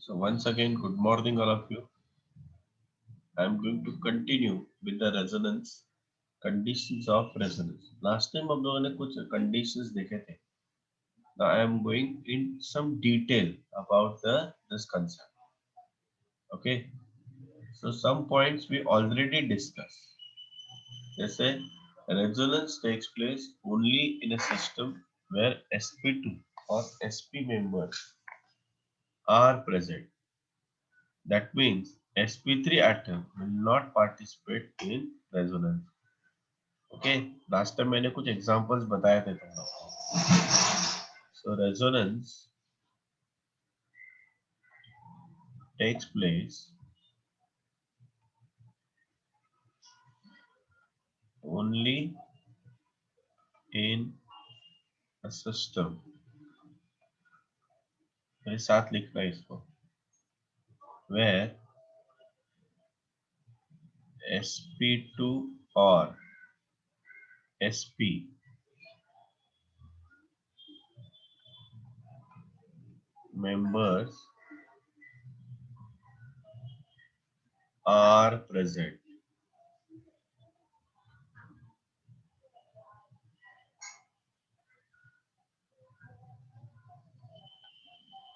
So once again, good morning all of you. I am going to continue with the resonance conditions of resonance. Last time हम लोगों ने कुछ conditions देखे थे. Now I am going in some detail about this concept. Okay. So some points we already discussed. जैसे resonance takes place only in a system where sp2 or sp members are present. That means sp3 atom will not participate in resonance. Okay, last time मैंने कुछ examples बताए थे तुम लोग को. So resonance takes place only in a system. मेरे साथ लिखना है इसको. Where sp2 or sp members are present.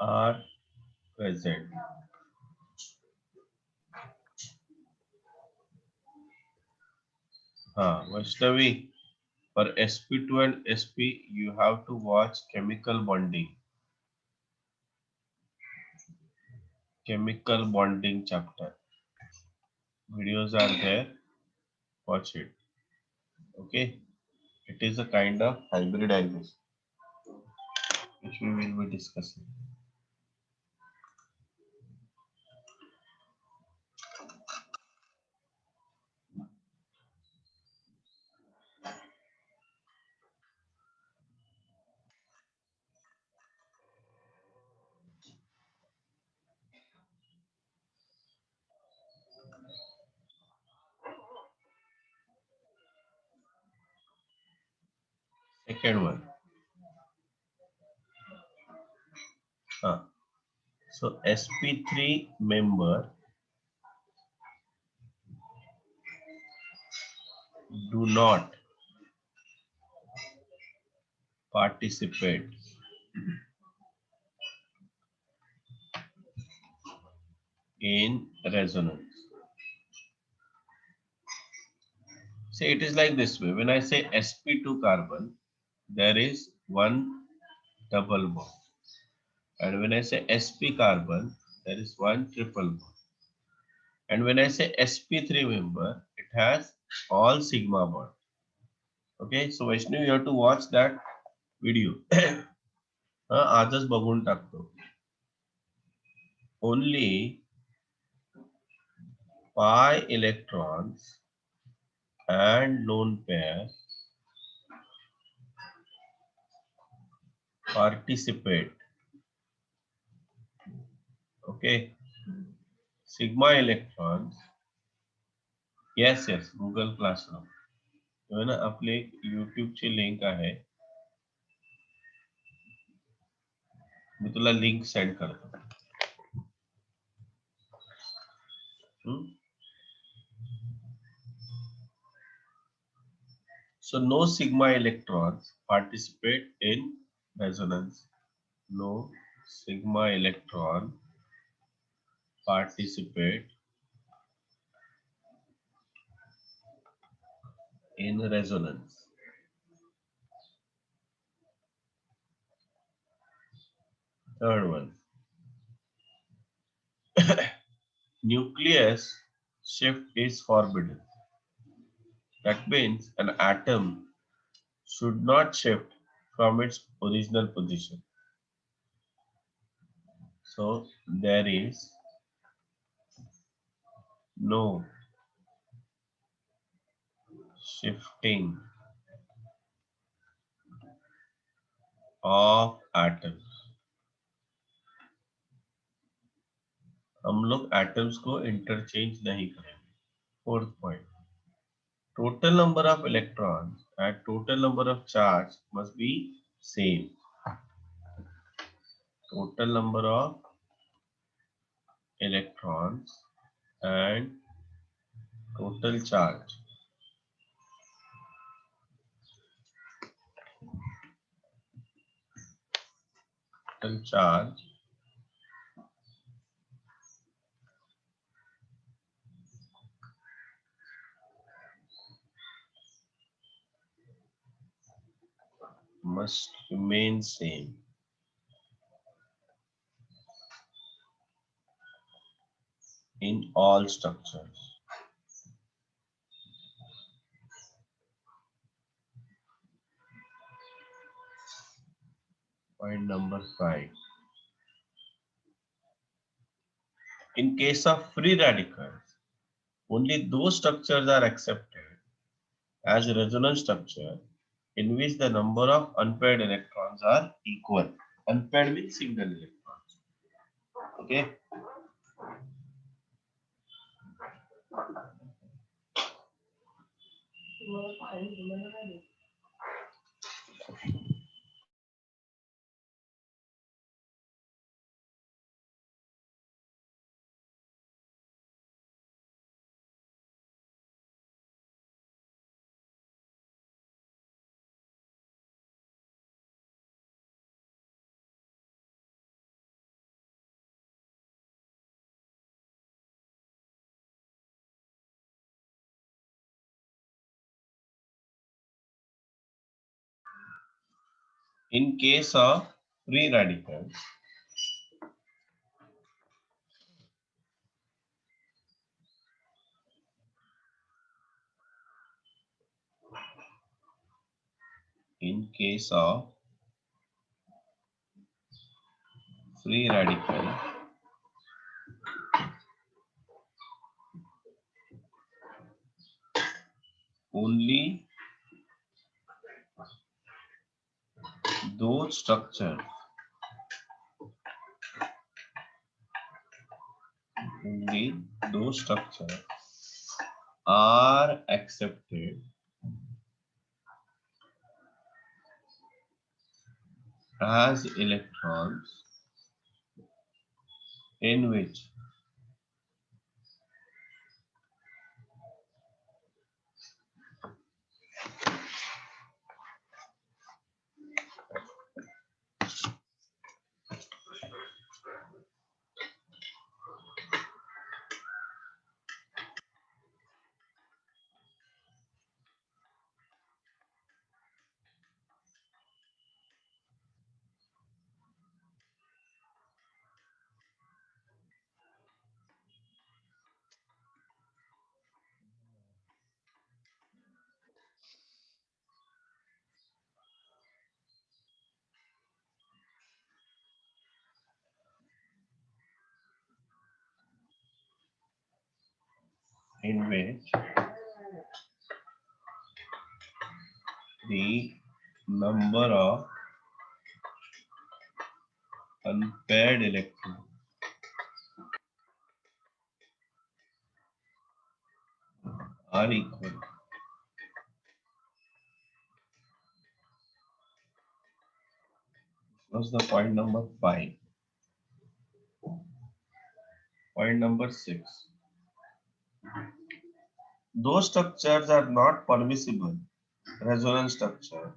Are present. हाँ, Vaishnavi, for sp2 and sp you have to watch chemical bonding. Chemical bonding chapter. Videos are there. Watch it. Okay. It is a kind of hybridization which we will be discussing. Second one. So sp3 member do not participate in resonance. See, it is like this way. When I say sp2 carbon, there is one double bond. And when I say sp carbon, there is one triple bond. And when I say sp3 member, it has all sigma bond. Okay, so Vaishnavi, you have to watch that video. आजच बघून टाकतो. Only pi electrons and lone pair participate. Okay, sigma electrons. Yes, Google Classroom. जो ना आपले YouTube ची link आहे. मी तुला link send करतो. So no sigma electrons participate in resonance. No sigma electron participate in resonance. Third one. Nucleus shift is forbidden. That means an atom should not shift from its original position. So there is no shifting of atoms. हम लोग atoms को interchange नहीं करेंगे. Fourth point. Total number of electrons and total number of charge must be same. Total number of electrons and total charge. Total charge must remain same in all structures. Point number 5. In case of free radicals, only those structures are accepted as a resonance structure in which the number of unpaired electrons are equal. Unpaired means single electrons. Okay. In case of free radicals, in case of free radical, only those structures, only those structures are accepted as electrons in which the number of unpaired electrons are equal. What's the point number 5? Point number 6. Those structures are not permissible resonance structure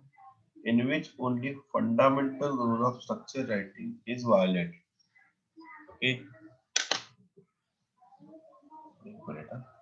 in which only fundamental rule of structure writing is violated. Okay. एक minute, हाँ.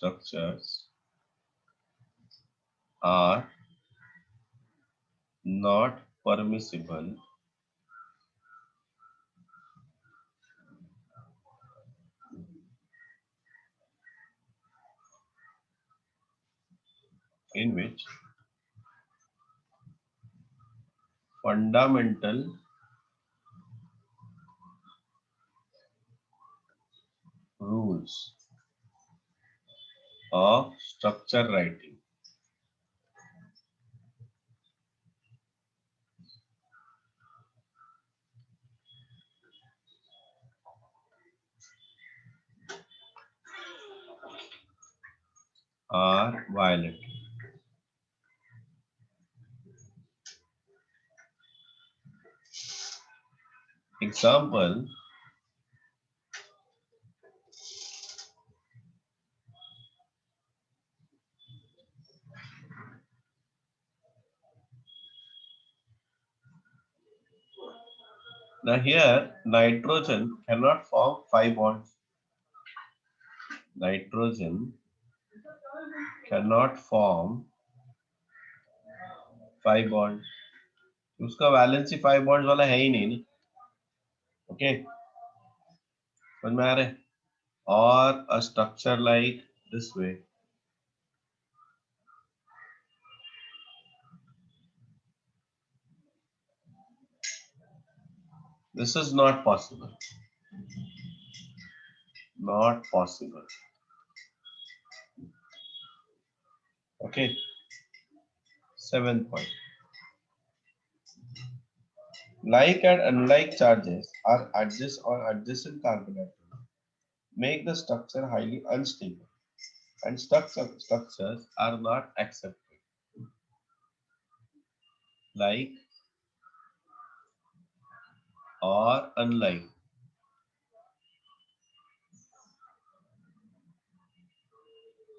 Structures are not permissible in which fundamental rules of structure writing are violated. Example, now here nitrogen cannot form 5 bonds. Nitrogen cannot form 5 bonds. उसका valency 5 bonds वाला है ही नहीं ना. Okay, समझ में आ रहा है? और a structure like this way, this is not possible. Not possible. Okay. 7th point. Like and unlike charges are adjacent carbon atoms make the structure highly unstable, and structures are not accepted. Like or unlike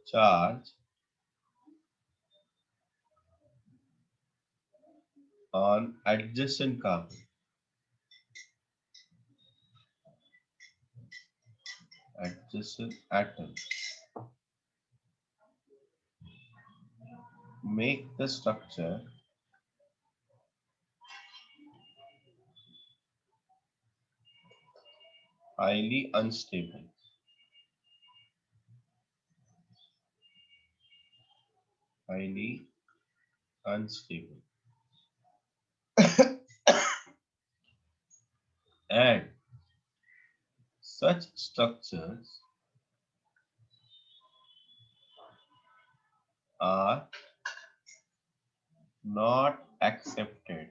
charge on adjacent carbon atoms make the structure highly unstable. Highly unstable. And such structures are not accepted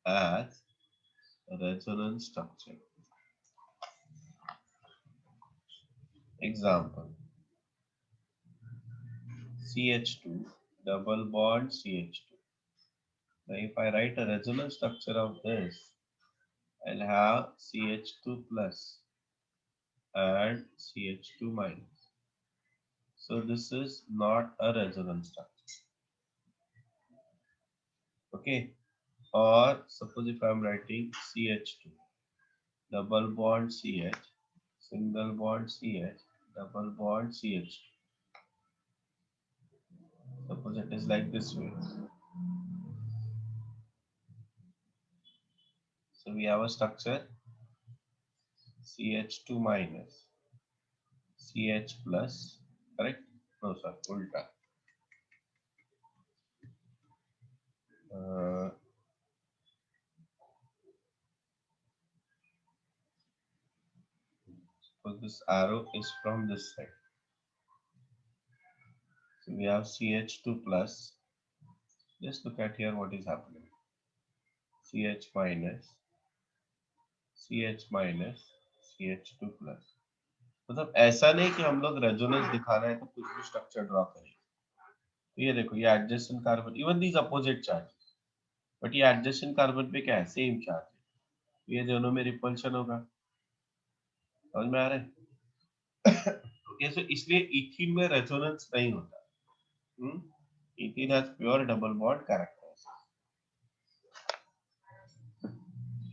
as resonance structure. Example, CH2 double bond CH2. Now if I write a resonance structure of this, I'll have CH2 plus and CH2 minus. So this is not a resonance structure. Okay. Or suppose if I'm writing CH2 double bond CH, single bond CH, double bond CH2. Suppose it is like this way. So we have a structure CH2 minus CH plus, correct? No sir, ulta. So this arrow is from this side. So we have CH2 plus. Just look at here what is happening. CH minus, CH minus, CH2 plus. मतलब ऐसा नहीं कि हम लोग resonance दिखा रहे हैं तो कुछ भी स्ट्रक्चर ड्रॉ करें. तो ये देखो, ये adjacent carbon, even these opposite charges, but ये एडजेसेंट कार्बन पे क्या है, सेम चार्ज है. ये दोनों में रिपल्शन होगा. समझ में आ रहा है? ओके, सो इसलिए इथीन में रेजोनेंस नहीं होता. Ethene has pure double bond characters.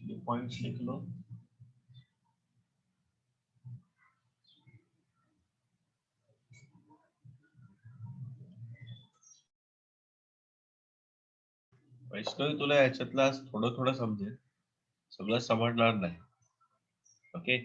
ये पॉइंट्स लिख लो. वैष्णवी तुला याच्यातला थोडं थोडं समजेल, सगळं समजणार नाही. Okay.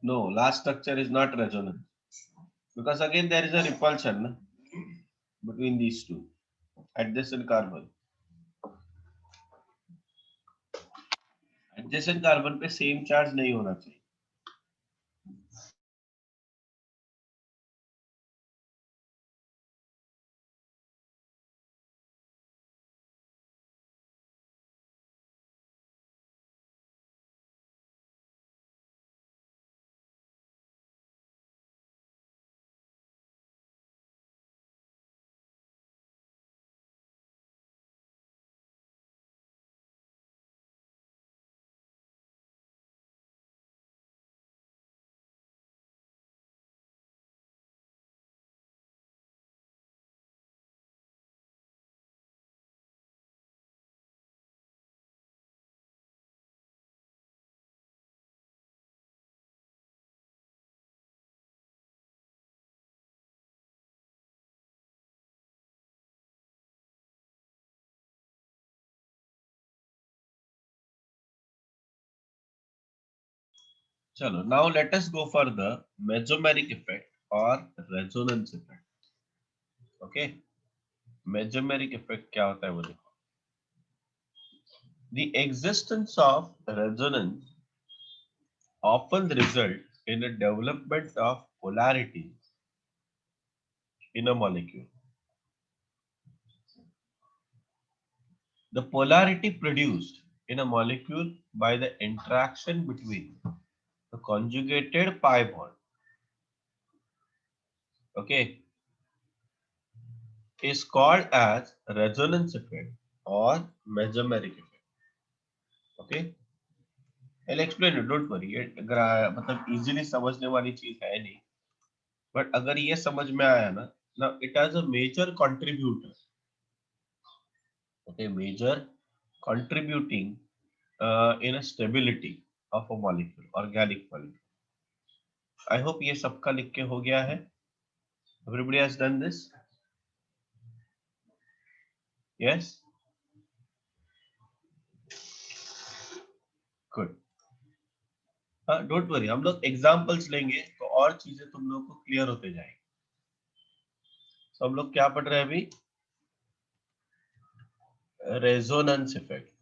No, last structure is not resonance because again there is a repulsion na, between these two adjacent carbon. Adjacent carbon पे सेम चार्ज नहीं होना चाहिए. चलो, now let us go for the mesomeric effect or resonance effect. Okay, mesomeric effect क्या होता है वो देखो. The existence of resonance often results in a development of polarity in a molecule. The polarity produced in a molecule by the interaction between the conjugated pi bond, okay, is called as resonance effect or mesomeric effect. Okay, I'll explain it. Don't worry. ये मतलब easily समझने वाली चीज है नहीं. But अगर ये समझ में आया ना, now it has a major contributor. Okay, major contributing in a stability of a molecule, organic molecule. I hope ये सबका लिख के हो गया है. Everybody has done this. Yes. Good. Don't worry, हम लोग एग्जांपल्स लेंगे तो और चीजें तुम लोगों को क्लियर होते जाएंगी. तो हम लोग क्या पढ़ रहे हैं अभी? रेजोनेंस इफेक्ट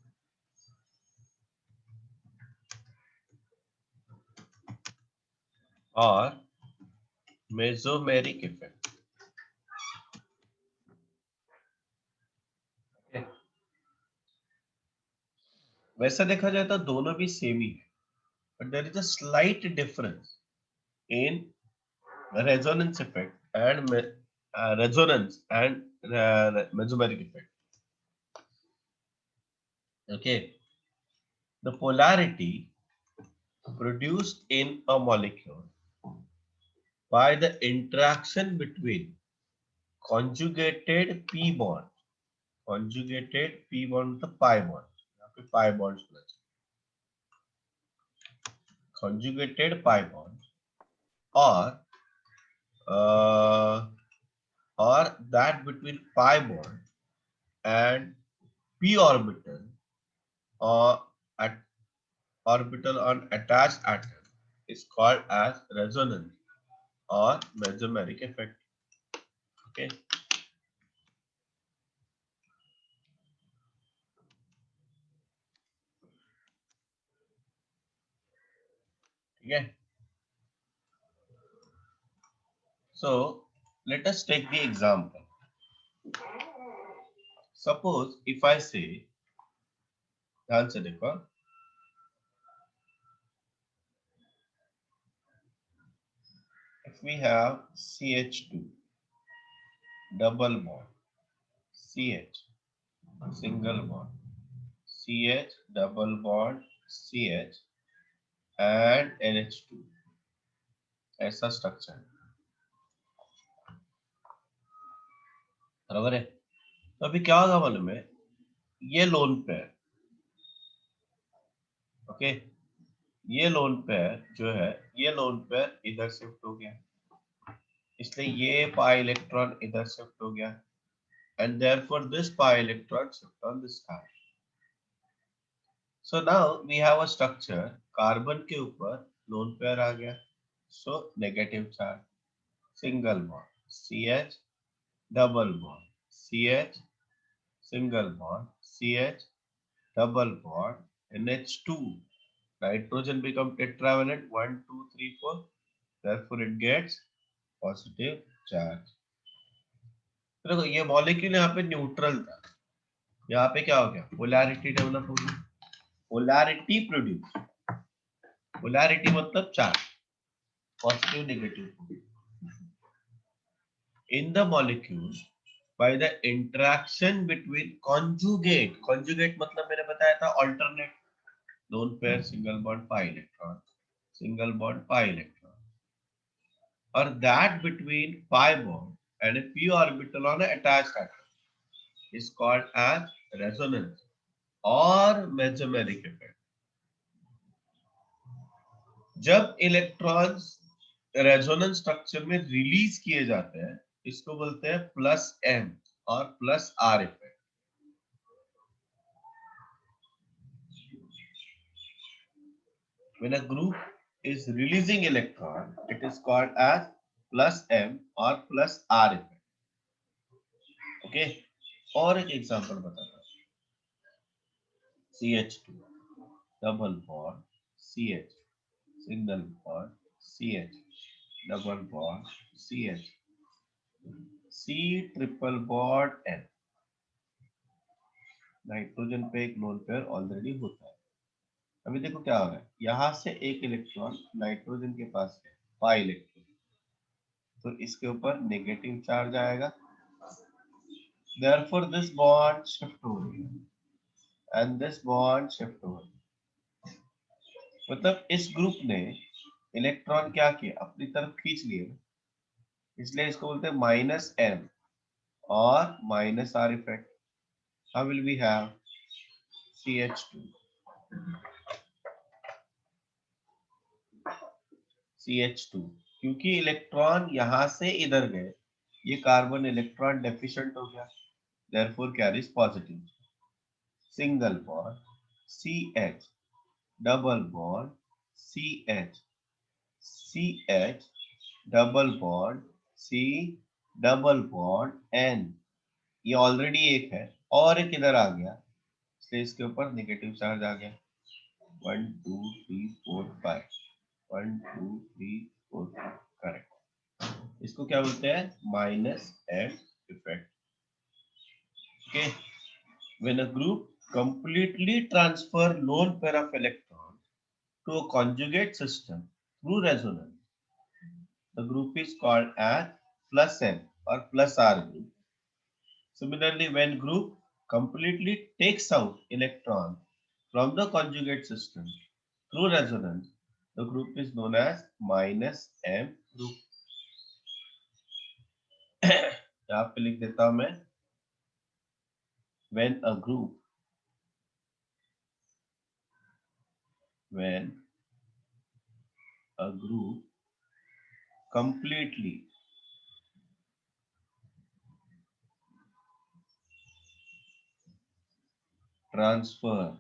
और मेसोमेरिक इफेक्ट. वैसा देखा जाए तो दोनों भी सेम ही है, but there is a slight difference in resonance effect and resonance and mesomeric effect. Okay, the polarity produced in a molecule by the interaction between conjugated p bond, conjugated p bond the pi bond, यहाँ पे pi bonds होना चाहिए, conjugated pi bond or uh, or that between pi bond and p orbital or at orbital on attached atom is called as resonance or mesomeric effect. Okay, yeah. So let us take the example. Suppose if I say, ध्यान से देखो, if we have CH2 double bond, CH single bond, CH double bond, CH and NH2, ऐसा structure है, बराबर है. तो अभी क्या होगा मालूम है, ये लोन पेयर, ओके, ये लोन पेयर जो है, ये लोन पेयर इधर शिफ्ट हो गया, इसलिए ये पाई इलेक्ट्रॉन इधर शिफ्ट हो गया, and therefore this pi electron shift on this side. So now we have a structure, carbon के ऊपर लोन पेयर आ गया, so negative charge. Single bond, CH, double bond, CH, single bond, CH, double bond, NH2. Nitrogen become tetravalent, 1, 2, 3, 4. Therefore, it gets positive charge. देखो ये molecule यहाँ पे neutral था, यहाँ पे क्या हो गया, पोलैरिटी डेवलप हो गई, पोलैरिटी प्रोड्यूस, पोलैरिटी मतलब charge, positive negative in the molecule by the interaction between conjugate, conjugate मतलब मैंने बताया था alternate, lone pair single bond pi electron, single bond pi electron, or that between pi bond and a p orbital on an attached atom is called as resonance or mesomeric effect. जब electrons resonance structure में release किए जाते हैं, इसको बोलते हैं plus M और plus are effect. When a group is releasing electron, it is called as plus M or plus R effect. Okay. और एक एग्जांपल बताता हूँ. CH2 double bond CH, single bond CH, double bond CH, C triple bond N. Nitrogen पे एक lone pair already होता है. अभी देखो क्या हो रहा है, यहां से एक इलेक्ट्रॉन नाइट्रोजन के पास है, पाई इलेक्ट्रॉन, तो इसके ऊपर नेगेटिव चार्ज आएगा. Therefore, this bond shift over here, and this bond shift over here. मतलब इस ग्रुप ने इलेक्ट्रॉन क्या किया, अपनी तरफ खींच लिए, इसलिए इसको बोलते हैं माइनस एम और minus R effect. How will we have CH2, CH2, क्योंकि इलेक्ट्रॉन यहां से इधर गए, ये कार्बन इलेक्ट्रॉन डेफिशिएंट हो गया, therefore carries positive. Single bond CH, double bond CH, CH, double bond C, double bond N. ये ऑलरेडी एक है और एक इधर आ गया, इसलिए इसके ऊपर नेगेटिव चार्ज आ गया. 1 2 3 4 5, 1 2 3 4 5, करेक्ट. इसको क्या बोलते हैं, minus M effect. Okay. When a group completely transfer lone pair of electrons to a conjugate system through resonance, the group is called as plus N or plus R group. Similarly, when group completely takes out electron from the conjugate system through resonance, the group is known as minus M group. यहाँ पे लिख देता हूं मैं, when a group completely transfer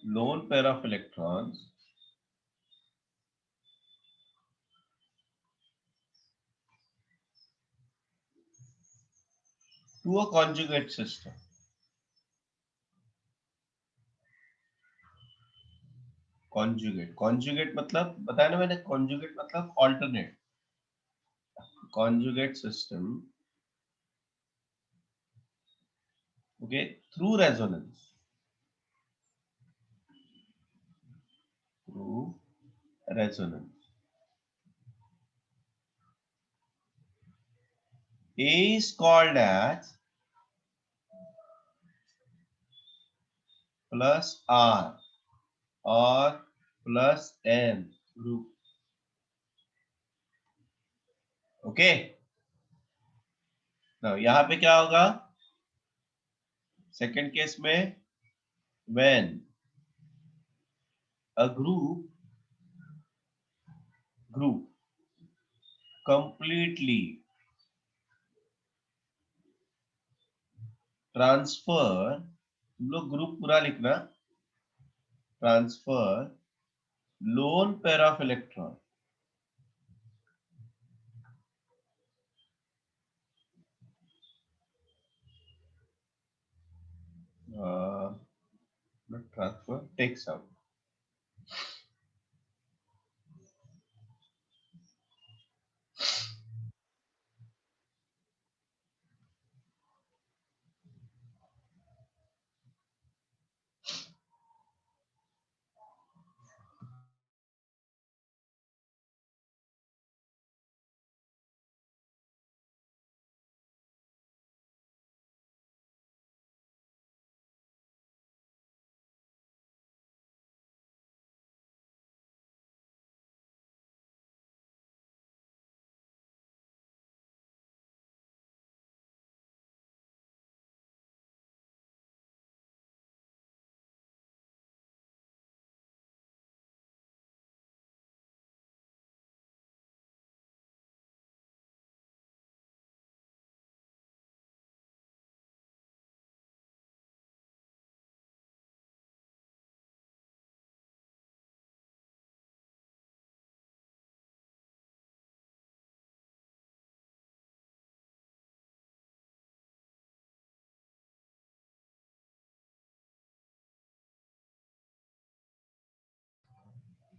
lone pair of electrons to a conjugate system. Conjugate मतलब बताया ना मैंने, conjugate मतलब alternate. Conjugate system, okay, through resonance. Through resonance. A is called as plus R or plus N group. Okay. Now यहाँ पे क्या होगा, second case में when a group completely transfer, तुम लोग ग्रुप पूरा लिखना, transfer lone pair of electron not transfer, takes out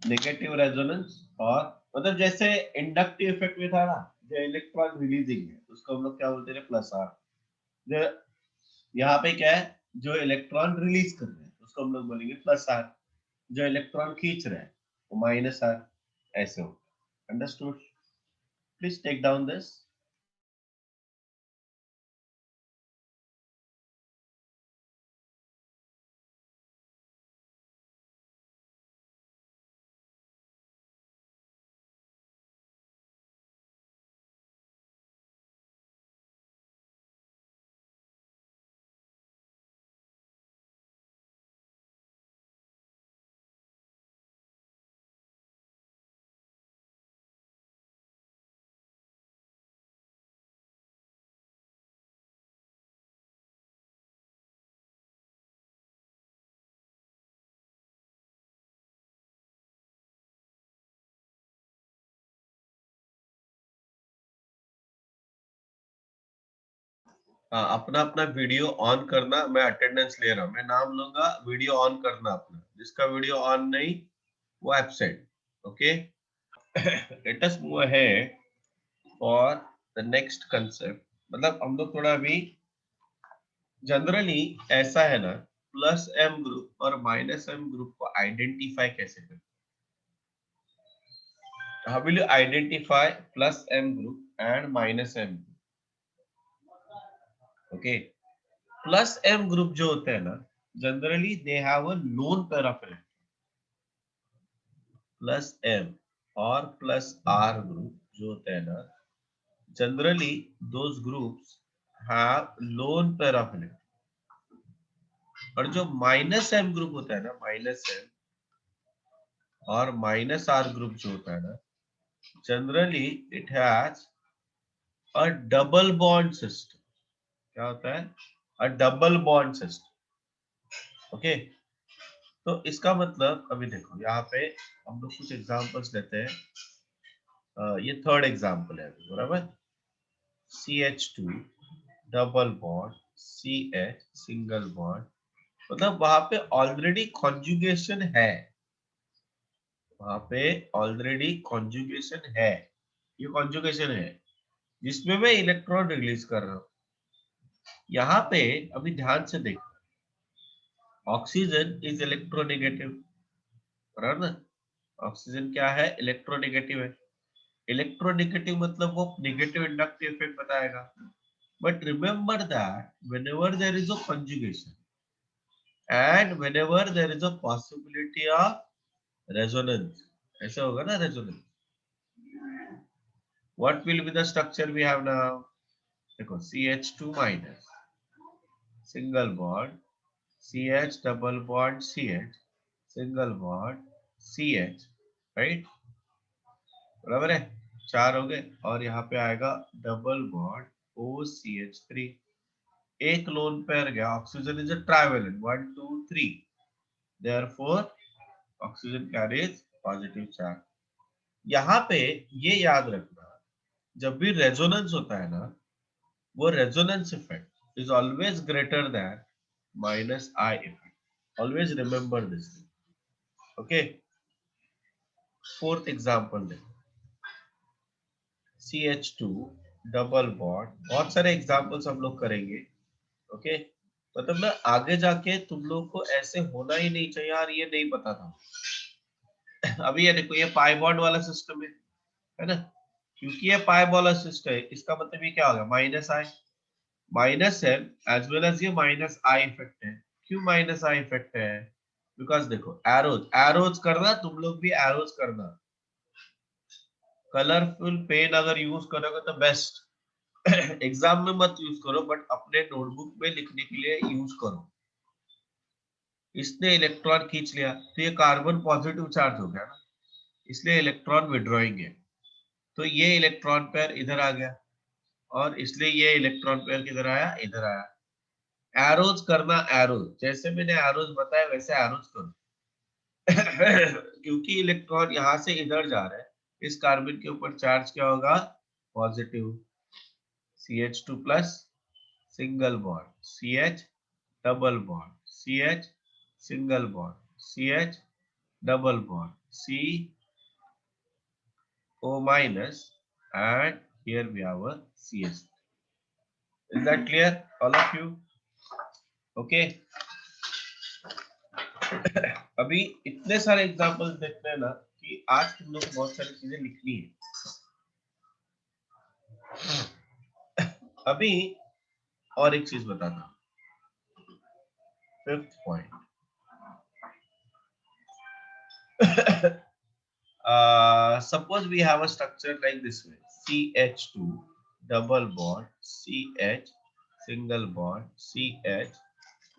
negative resonance और मतलब जैसे इंडक्टिव इफेक्ट में था ना, जो इलेक्ट्रॉन रिलीजिंग है उसको हम लोग क्या बोलते हैं, प्लस आर। जो यहाँ पे क्या है, जो इलेक्ट्रॉन रिलीज कर रहे हैं उसको हम लोग बोलेंगे प्लस आर, जो इलेक्ट्रॉन खींच रहे हैं वो माइनस आर, ऐसे हो। Understood? Please take down this. हाँ, अपना अपना वीडियो ऑन करना। मैं अटेंडेंस ले रहा हूँ, मैं नाम लूंगा, वीडियो ऑन करना अपना। जिसका वीडियो ऑन नहीं वो absent. Okay, let us move ahead for the next concept. मतलब हम लोग थोड़ा अभी जनरली ऐसा है ना, प्लस एम ग्रुप और माइनस एम ग्रुप को आइडेंटिफाई कैसे करें? How will you identify plus M group and minus M group? Okay, plus M group जो होते हैं ना, generally they have a lone pair of electron. Plus M और plus R group जो होते हैं ना, generally those groups have loan pair of electron. और जो माइनस एम ग्रुप होता है ना, माइनस एम और माइनस आर ग्रुप जो होता है ना, generally it has a double bond system. क्या होता है? अ डबल बॉन्ड सिस्टम। ओके, तो इसका मतलब अभी देखो यहाँ पे हम लोग कुछ एग्जांपल्स लेते हैं। ये थर्ड एग्जांपल है, बराबर। CH2 double bond, CH single bond, मतलब वहां पे ऑलरेडी कॉन्जुगेशन है। वहां पे ऑलरेडी कॉन्जुगेशन है, ये कॉन्जुगेशन है जिसमें मैं इलेक्ट्रॉन रिलीज कर रहा हूँ। यहाँ पे अभी ध्यान से देखो, ऑक्सीजन इज इलेक्ट्रोनेगेटिव, बराबर ना? ऑक्सीजन क्या है? इलेक्ट्रोनेगेटिव है। इलेक्ट्रोनेगेटिव मतलब वो नेगेटिव इंडक्टिव इफेक्ट बताएगा। But remember that whenever there is a conjugation and whenever there is a possibility of resonance, ऐसा होगा ना resonance, what will be the structure we have now? देखो, CH2 minus single bond, CH double bond CH single bond CH, right? बराबर है, चार हो गए। और यहाँ पे आएगा डबल बॉन्ड OCH3, एक लोन पेयर गया। Oxygen is a trivalent, 1 2 3, therefore oxygen carries positive charge. यहाँ पे ये याद रखना, जब भी रेजोनेंस होता है ना, वो resonance effect is always greater than minus I effect. Always remember this. Okay, fourth example देखो, CH2 डबल बॉन्ड। बहुत सारे एग्जांपल्स हम लोग करेंगे। ओके, मतलब ना आगे जाके तुम लोग को ऐसे होना ही नहीं चाहिए यार, ये नहीं पता था। अभी ये देखो, ये पाई बॉन्ड वाला सिस्टम है ना, क्योंकि ये पाई वाला सिस्टम है, इसका मतलब ये क्या होगा, माइनस आई। माइनस है एज वेल एज ये माइनस आई इफेक्ट है। क्यों माइनस आई इफेक्ट है? बिकॉज देखो, एरोज एरोज करना, तुम लोग भी एरोज करना। कलरफुल पेन अगर यूज करोगे तो बेस्ट। एग्जाम में मत यूज करो, बट अपने नोटबुक में लिखने के लिए यूज करो। इसने इलेक्ट्रॉन खींच लिया तो ये कार्बन पॉजिटिव चार्ज हो गया ना, इसलिए इलेक्ट्रॉन विड्रॉइंग है। तो ये इलेक्ट्रॉन पेयर इधर आ गया, और इसलिए ये इलेक्ट्रॉन पेयर किधर आया, इधर आया। एरोज करना, एरोज जैसे मैंने एरोज बताया वैसे एरोज करो। क्योंकि इलेक्ट्रॉन यहां से इधर जा रहा है, इस कार्बन के ऊपर चार्ज क्या होगा, positive. CH2 plus, single bond, CH double bond, CH single bond, CH double bond, CO minus, and here we have a CH. Is that clear, all of you? Okay. अभी इतने सारे examples देखते हैं ना कि आज तुम लोग बहुत सारी चीजें लिखनी है। अभी और एक चीज बताता हूँ, fifth point. Suppose we have a structure like this way, CH2 double bond, CH single bond, CH।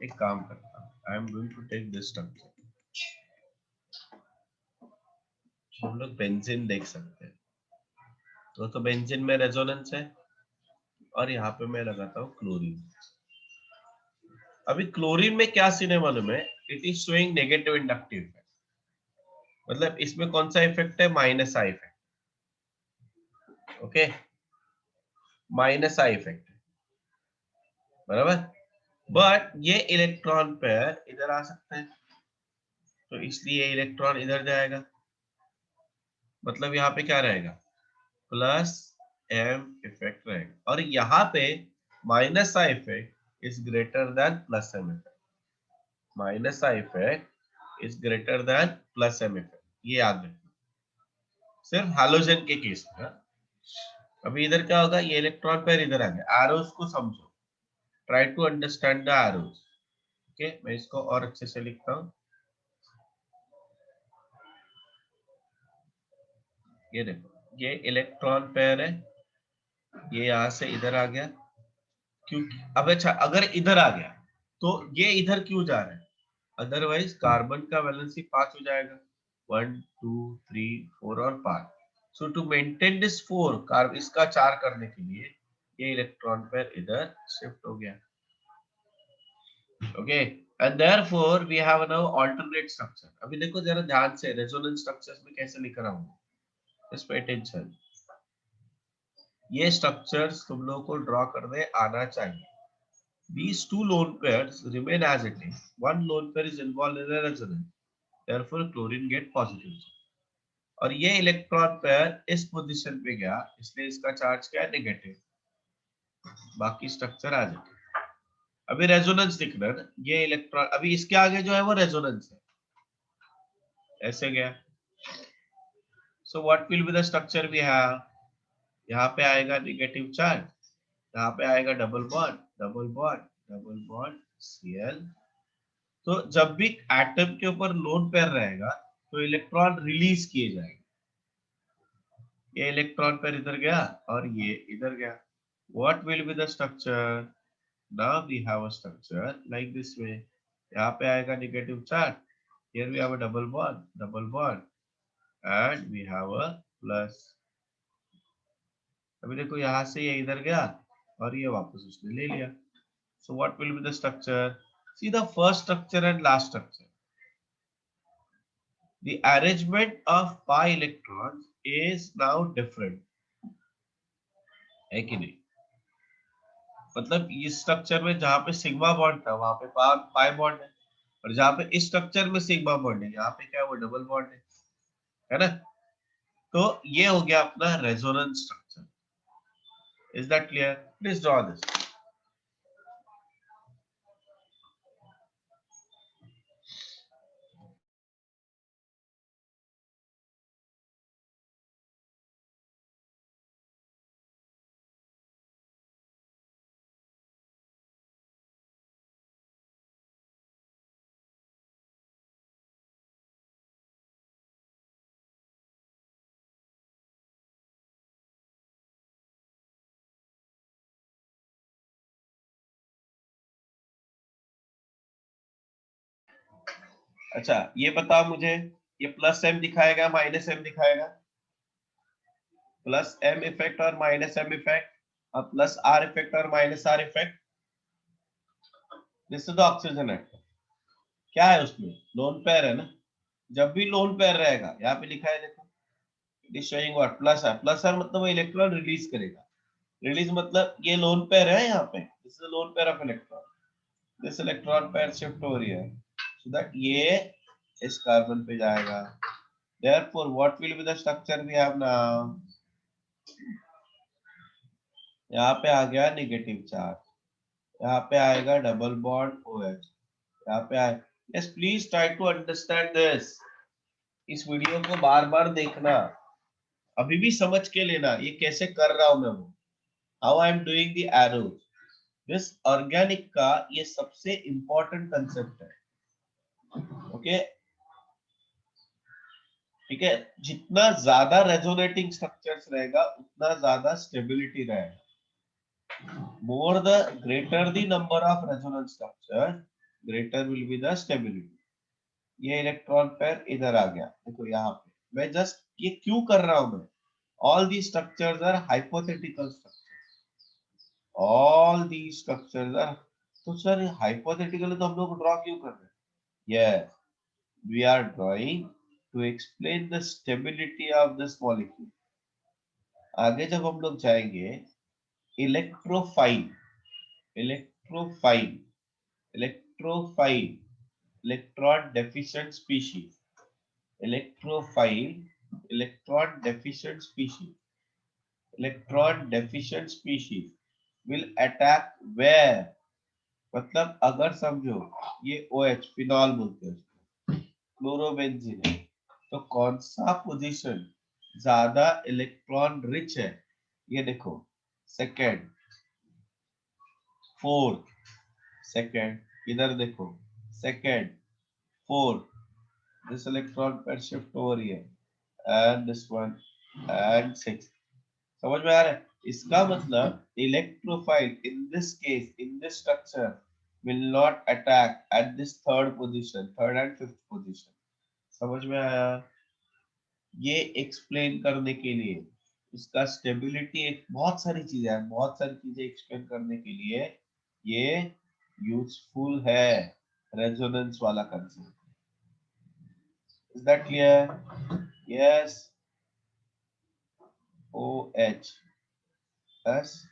एक काम करता हूँ, I am going to take this structure। हम लोग बेंजीन देख सकते हैं, तो बेंजीन में रेजोनेंस है, और यहाँ पे मैं लगाता हूँ क्लोरीन। अभी क्लोरीन में क्या सीन है मालूम है, it is showing negative inductive effect. मतलब इसमें कौन सा इफेक्ट है, minus I effect. Okay, minus I effect, बराबर। बट ये इलेक्ट्रॉन पेयर इधर आ सकते हैं, तो इसलिए इलेक्ट्रॉन इधर जाएगा। मतलब यहाँ पे क्या रहेगा, प्लस एम इफेक्ट रहेगा, और यहाँ पे minus I effect is greater than plus M effect. Minus I effect is greater than plus M effect, ये याद रखना, सिर्फ हैलोजन के केस में। अभी इधर क्या होगा, ये इलेक्ट्रॉन पेयर इधर आ गया। एरोज को समझो, try to understand the arrows. Okay, मैं इसको और अच्छे से लिखता हूँ। ये देखो, ये इलेक्ट्रॉन पेयर है, ये यहां से इधर आ गया। क्योंकि अब अच्छा, अगर इधर आ गया तो ये इधर क्यों जा रहा है, अदरवाइज कार्बन का वैलेंसी 5 हो जाएगा। 1 2 3 4 और 5। सो टू मेंटेन दिस 4 कार्ब, इसका 4 करने के लिए ये इलेक्ट्रॉन पेयर इधर शिफ्ट हो गया। Okay, and therefore we have now alternate structure. अभी देखो जरा ध्यान से, रेजोनेंस स्ट्रक्चर्स में कैसे लिख रहा हूं, जस्ट पे अटेंशन। ये स्ट्रक्चर्स तुम लोगों को ड्रॉ करने आना चाहिए। These two lone pairs remain as it is. One lone pair is involved in a resonance. Therefore, chlorine get positive. और ये इलेक्ट्रॉन पेयर इस पोजीशन पे गया, इसलिए इसका चार्ज क्या है, नेगेटिव। बाकी स्ट्रक्चर आ जाए। अभी रेजोनेंस दिख रहा है ना, ये इलेक्ट्रॉन अभी इसके आगे जो है वो रेजोनेंस है, ऐसे गया। So what will be the structure we have, यहाँ पे आएगा नेगेटिव चार्ज, यहाँ पे आएगा double bond, double bond, double bond, Cl। तो जब भी एटम के ऊपर लोन पेयर रहेगा तो इलेक्ट्रॉन रिलीज किए जाएंगे। ये इलेक्ट्रॉन पेयर इधर गया और ये इधर गया। What will be the structure, now we have a structure like this way. यहाँ पे आएगा negative charge, here we have a double bond and we have a plus. अभी देखो यहाँ से ये इधर गया और ये वापस उसने ले लिया। सो what will be the structure, see the first structure and last structure. the arrangement of pi electrons is now different, है कि नहीं? मतलब इस स्ट्रक्चर में जहां पे सिग्मा बॉन्ड था वहां पे पाई बॉन्ड है, और जहां पे इस स्ट्रक्चर में सिग्मा बॉन्ड है यहाँ पे क्या है, वो डबल बॉन्ड है ना? तो ये हो गया अपना resonance structure. Is that clear? Please draw this. अच्छा ये बताओ मुझे, ये प्लस एम दिखाएगा माइनस एम दिखाएगा? प्लस एम इफेक्ट और माइनस एम इफेक्ट, और प्लस आर इफेक्ट और minus R effect. This is the oxygen atom. क्या है उसमें? लोन पेयर है ना. जब भी लोन पेयर रहेगा, यहाँ पे लिखा है देखो, it is showing what, plus R. Plus R मतलब वो इलेक्ट्रॉन रिलीज करेगा. रिलीज मतलब ये लोन पेयर है यहाँ पे, this is loan pair of electron. This electron pair shift हो रही है सो दैट ये इस कार्बन पे जाएगा. therefore what will be the structure we have now? यहाँ पे आ गया नेगेटिव चार्ज, यहाँ पे आएगा डबल बॉन्ड OH, यहाँ पे आए. Yes please try to understand this. इस वीडियो को बार बार देखना, अभी भी समझ के लेना ये कैसे कर रहा हूं मैं, वो how I am doing the arrows. This organic का ये सबसे इंपॉर्टेंट कंसेप्ट है. ओके ठीक है. जितना ज्यादा रेजोनेटिंग स्ट्रक्चर्स रहेगा उतना ज्यादा स्टेबिलिटी रहेगा. more the greater the number of resonance structure, greater will be the stability. ये इलेक्ट्रॉन पेयर इधर आ गया, देखो यहाँ पे. मैं जस्ट ये क्यों कर रहा हूं मैं? all these structures are hypothetical structures. all these structures are. तो सर hypothetical तो हम लोग ड्रॉ क्यों कर रहे हैं? yes, we are drawing to explain the stability of this molecule. आगे जब हम लोग जाएंगे, electrophile, electrophile, electrophile, electron deficient species, electrophile, electron deficient species, electron deficient species will attack where. मतलब अगर समझो ये OH फिनॉल बोलते हैं उसको, क्लोरोबेंजीन है, तो कौन सा पोजीशन ज्यादा इलेक्ट्रॉन रिच है? ये देखो, सेकेंड, फोर्थ, सेकेंड, इधर देखो, second, fourth. This electron pair shift हो रही है, and this one, and six. समझ में आ रहा है? इसका मतलब electrophile in this case, in this structure will not attack at this third position, third and fifth position. समझ में आया? ये एक्सप्लेन करने के लिए इसका स्टेबिलिटी, एक बहुत सारी चीजें हैं, बहुत सारी चीजें एक्सप्लेन करने के लिए ये यूजफुल है, रेजोनेंस वाला concept. Is that clear? Yes. OH plus.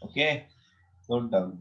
Okay, note down.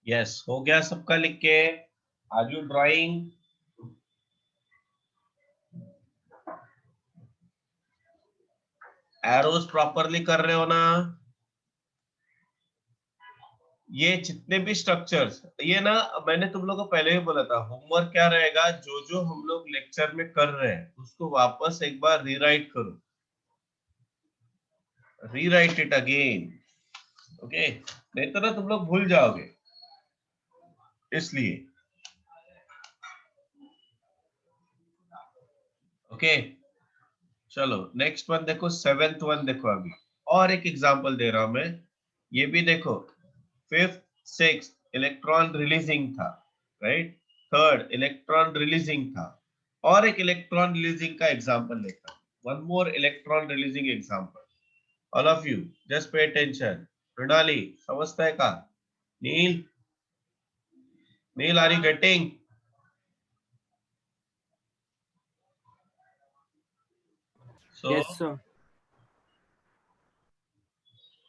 Yes, हो गया सबका लिख के? Are you drawing? Arrows properly कर रहे हो ना? ये जितने भी स्ट्रक्चर्स, ये ना मैंने तुम लोगों को पहले ही बोला था, होमवर्क क्या रहेगा, जो जो हम लोग लेक्चर में कर रहे हैं उसको वापस एक बार रीराइट करो, रीराइट इट अगेन। ओके, नहीं तो ना तुम लोग भूल जाओगे, इसलिए। ओके, चलो नेक्स्ट वन देखो, सेवेंथ वन देखो अभी। और एक एग्जांपल दे रहा हूं मैं, ये भी देखो। फिफ्थ, सिक्स इलेक्ट्रॉन रिलीजिंग था, राइट? थर्ड इलेक्ट्रॉन रिलीजिंग था। और एक इलेक्ट्रॉन रिलीजिंग का एग्जांपल लेता हूं, one more electron releasing example. All of you just pay attention. Mrinali समझता है का? Neel, Neel are you getting? So Yes, sir.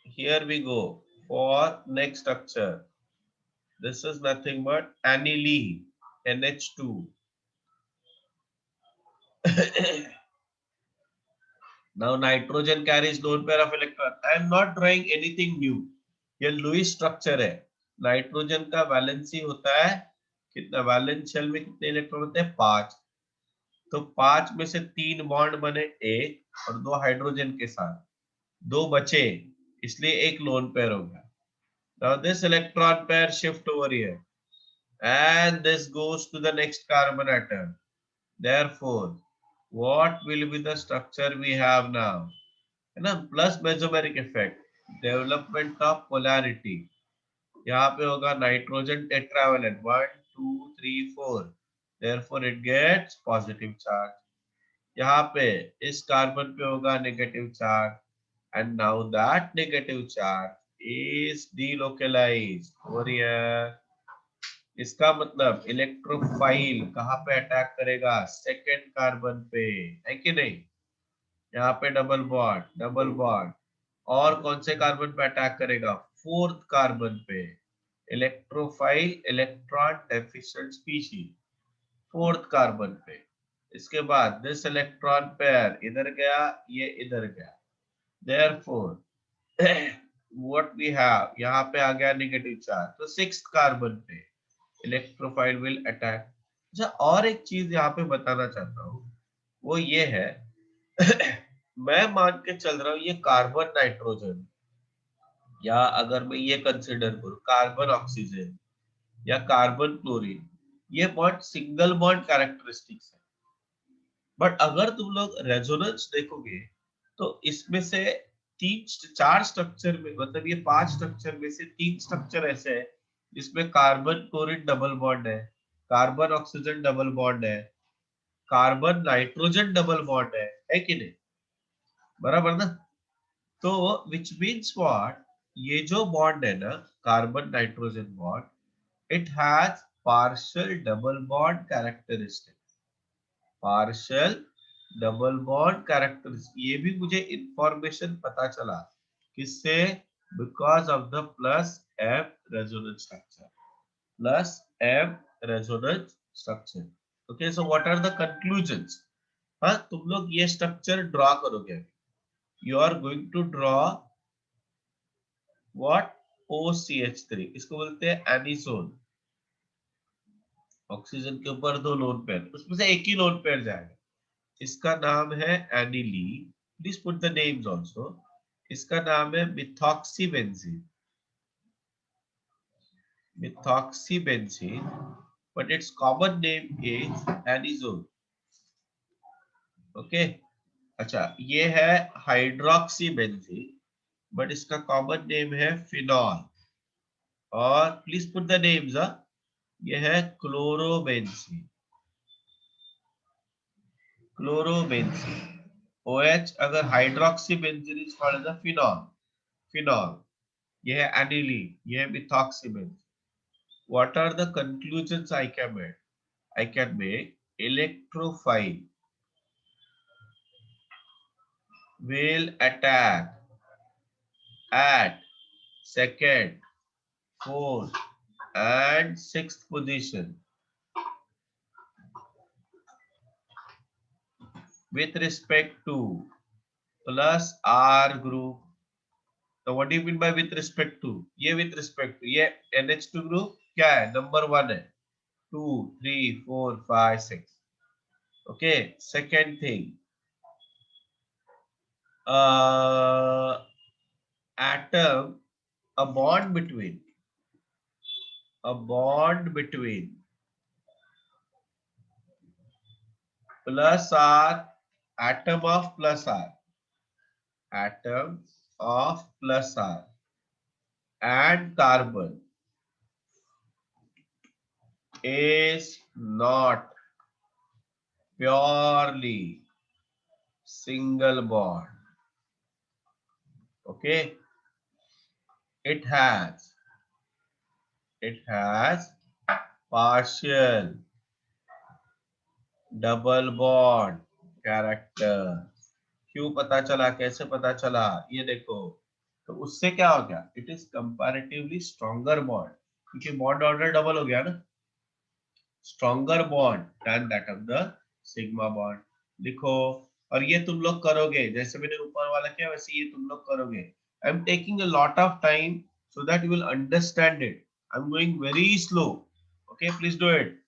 here we go for next structure. This is nothing but aniline, NH2. Now nitrogen carries lone pair of electron. I am not drawing anything new. ये Lewis structure है। Nitrogen का valency होता है कितना? Valence shell में कितने electron होते हैं? 5। तो 5 में से 3 बॉन्ड बने एक और 2 हाइड्रोजन के साथ, 2 बचे, इसलिए एक लोन पेयर हो गया। Now this electron pair shift over here and this goes to the next carbon atom. Therefore, what will be the structure we have now? है ना, plus mesomeric effect, development of polarity. यहाँ पे होगा nitrogen tetravalent 1 2 3 4, therefore it gets positive charge. यहाँ पे इस carbon पे होगा negative charge, and now that negative charge is delocalized over here. इसका मतलब इलेक्ट्रोफाइल कहाँ पे अटैक करेगा? सेकेंड कार्बन पे, है कि नहीं? यहाँ पे डबल बॉन्ड, डबल बॉन्ड। और कौन से कार्बन पे अटैक करेगा? फोर्थ कार्बन पे। Electrophile electron deficient species, fourth carbon पे। इसके बाद दिस इलेक्ट्रॉन पेयर इधर गया, ये इधर गया, देयरफॉर व्हाट वी हैव, यहाँ पे आ गया नेगेटिव चार्ज, तो सिक्स्थ कार्बन पे इलेक्ट्रोफाइल विल अटैक। अच्छा, और एक चीज यहाँ पे बताना चाहता हूँ, वो ये है मैं मान के चल रहा हूँ ये कार्बन नाइट्रोजन, या अगर मैं ये कंसिडर करूँ कार्बन ऑक्सीजन या कार्बन क्लोरीन, ये बॉन्ड सिंगल बॉन्ड कैरेक्टरिस्टिक्स है। बट अगर तुम लोग रेजोनेंस देखोगे तो इसमें से 4 स्ट्रक्चर में, मतलब ये 5 स्ट्रक्चर में से 3 स्ट्रक्चर ऐसे है जिसमें कार्बन क्लोरीन डबल बॉन्ड है, कार्बन ऑक्सीजन डबल बॉन्ड है, कार्बन नाइट्रोजन डबल बॉन्ड है कि नहीं? बराबर ना? तो विच मीन्स व्हाट, ये जो बॉन्ड है ना, carbon nitrogen bond, it has partial double bond characteristic, partial double bond characteristic. ये भी मुझे इंफॉर्मेशन पता चला, किससे? Because of the plus M resonance structure, plus M resonance structure. Okay, so what are the conclusions? हाँ, तुम लोग ये स्ट्रक्चर ड्रॉ करोगे। You are going to draw what? OCH3, इसको बोलते हैं एनिसोन। ऑक्सीजन के ऊपर 2 लोन पेयर, उसमें से एक ही लोन पेयर जाएगा, इसका नाम है aniline. Please put the names also. इसका नाम है methoxybenzene, methoxybenzene, but its common name is anisole. Okay, अच्छा, ये है हाइड्रोक्सीबेंजीन, बट इसका कॉमन नेम है फिनॉल। और प्लीज पुट द नेम्स, ये है क्लोरोबेंजीन, क्लोरोबेंजीन। OH अगर hydroxy benzene is called as phenol, phenol. ये है एनिलीन, ये है methoxybenzene. What are the conclusions I can make? I can make electrophile will attack at second, fourth, and sixth position with respect to plus R group. तो what do you mean by with respect to? ये with respect to ये NH2 group क्या है? Number 1 है. 2, 3, 4, 5, 6. Okay. Second thing, atom, a bond between plus R, atom of plus R and carbon is not purely single bond. Okay, it has partial double bond character. क्यों पता चला, कैसे पता चला? ये देखो, तो उससे क्या हो गया? It is comparatively stronger bond, क्योंकि बॉन्ड ऑर्डर डबल हो गया ना. Stronger bond than that of the sigma bond. लिखो. और ये तुम लोग करोगे, जैसे मैंने ऊपर वाला किया वैसे ये तुम लोग करोगे. I am taking a lot of time so that you will understand it. I'm going very slow. Okay, please do it.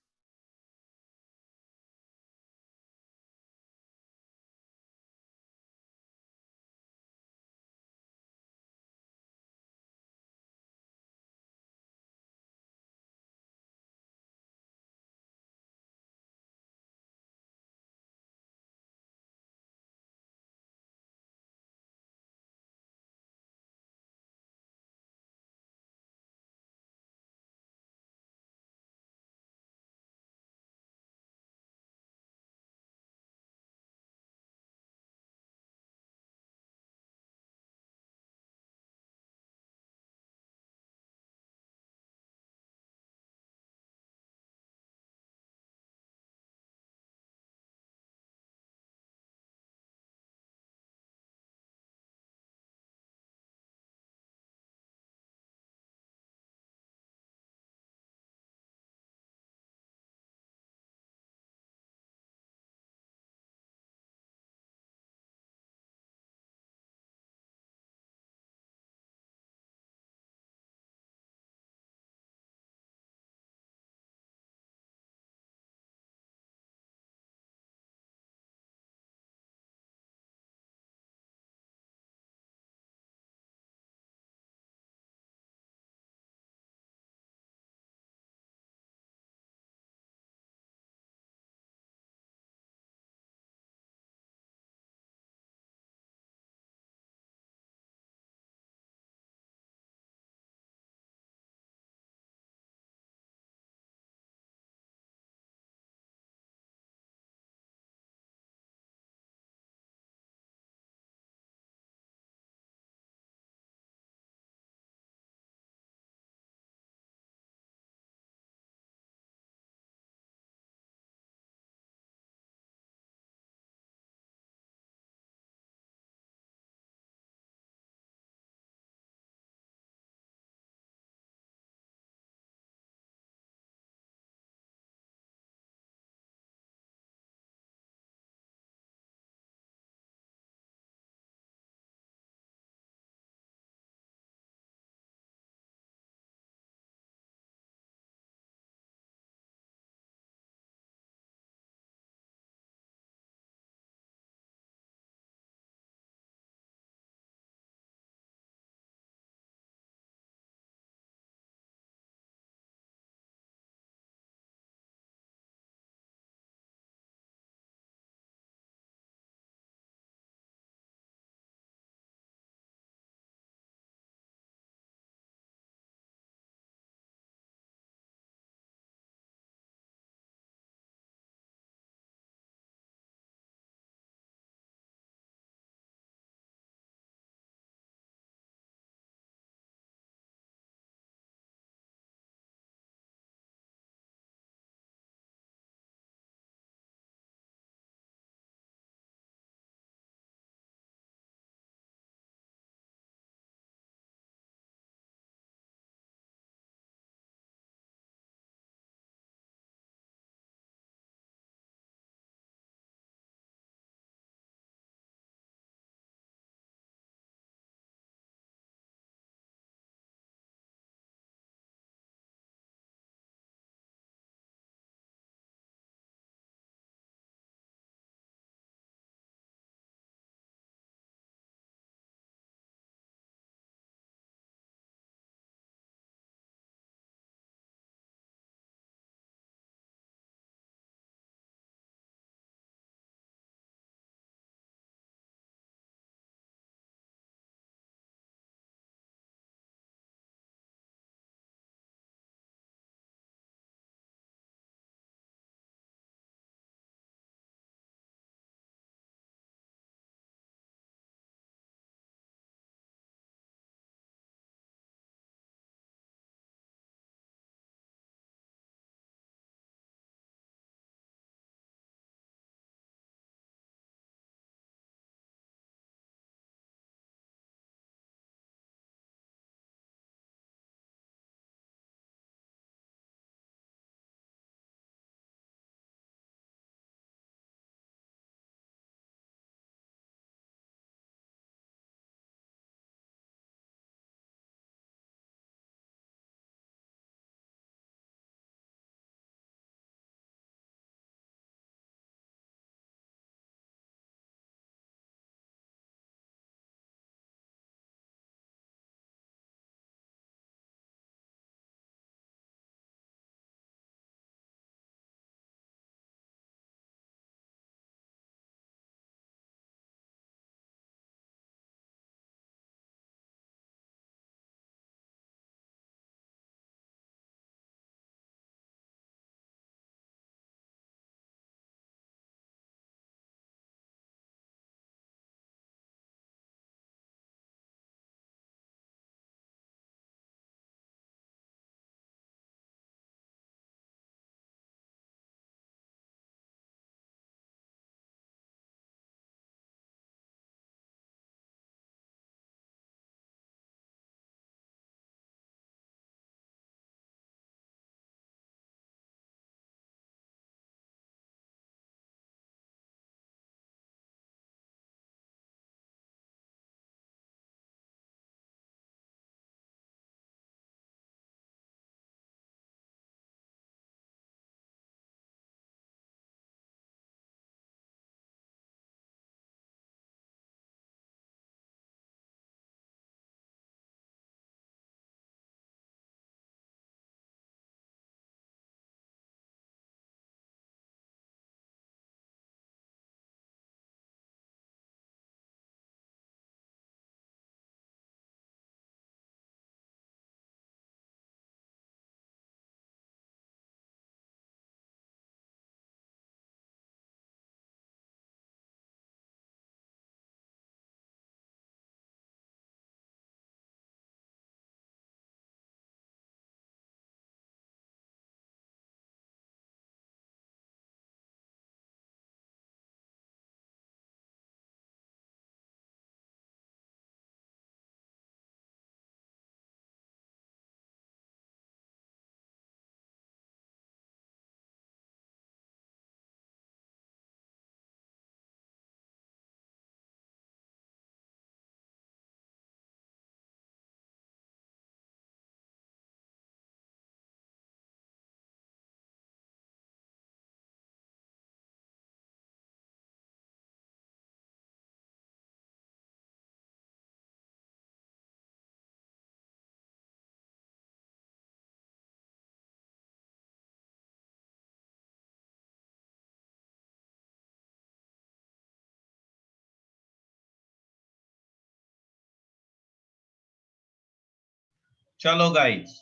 चलो गाइस,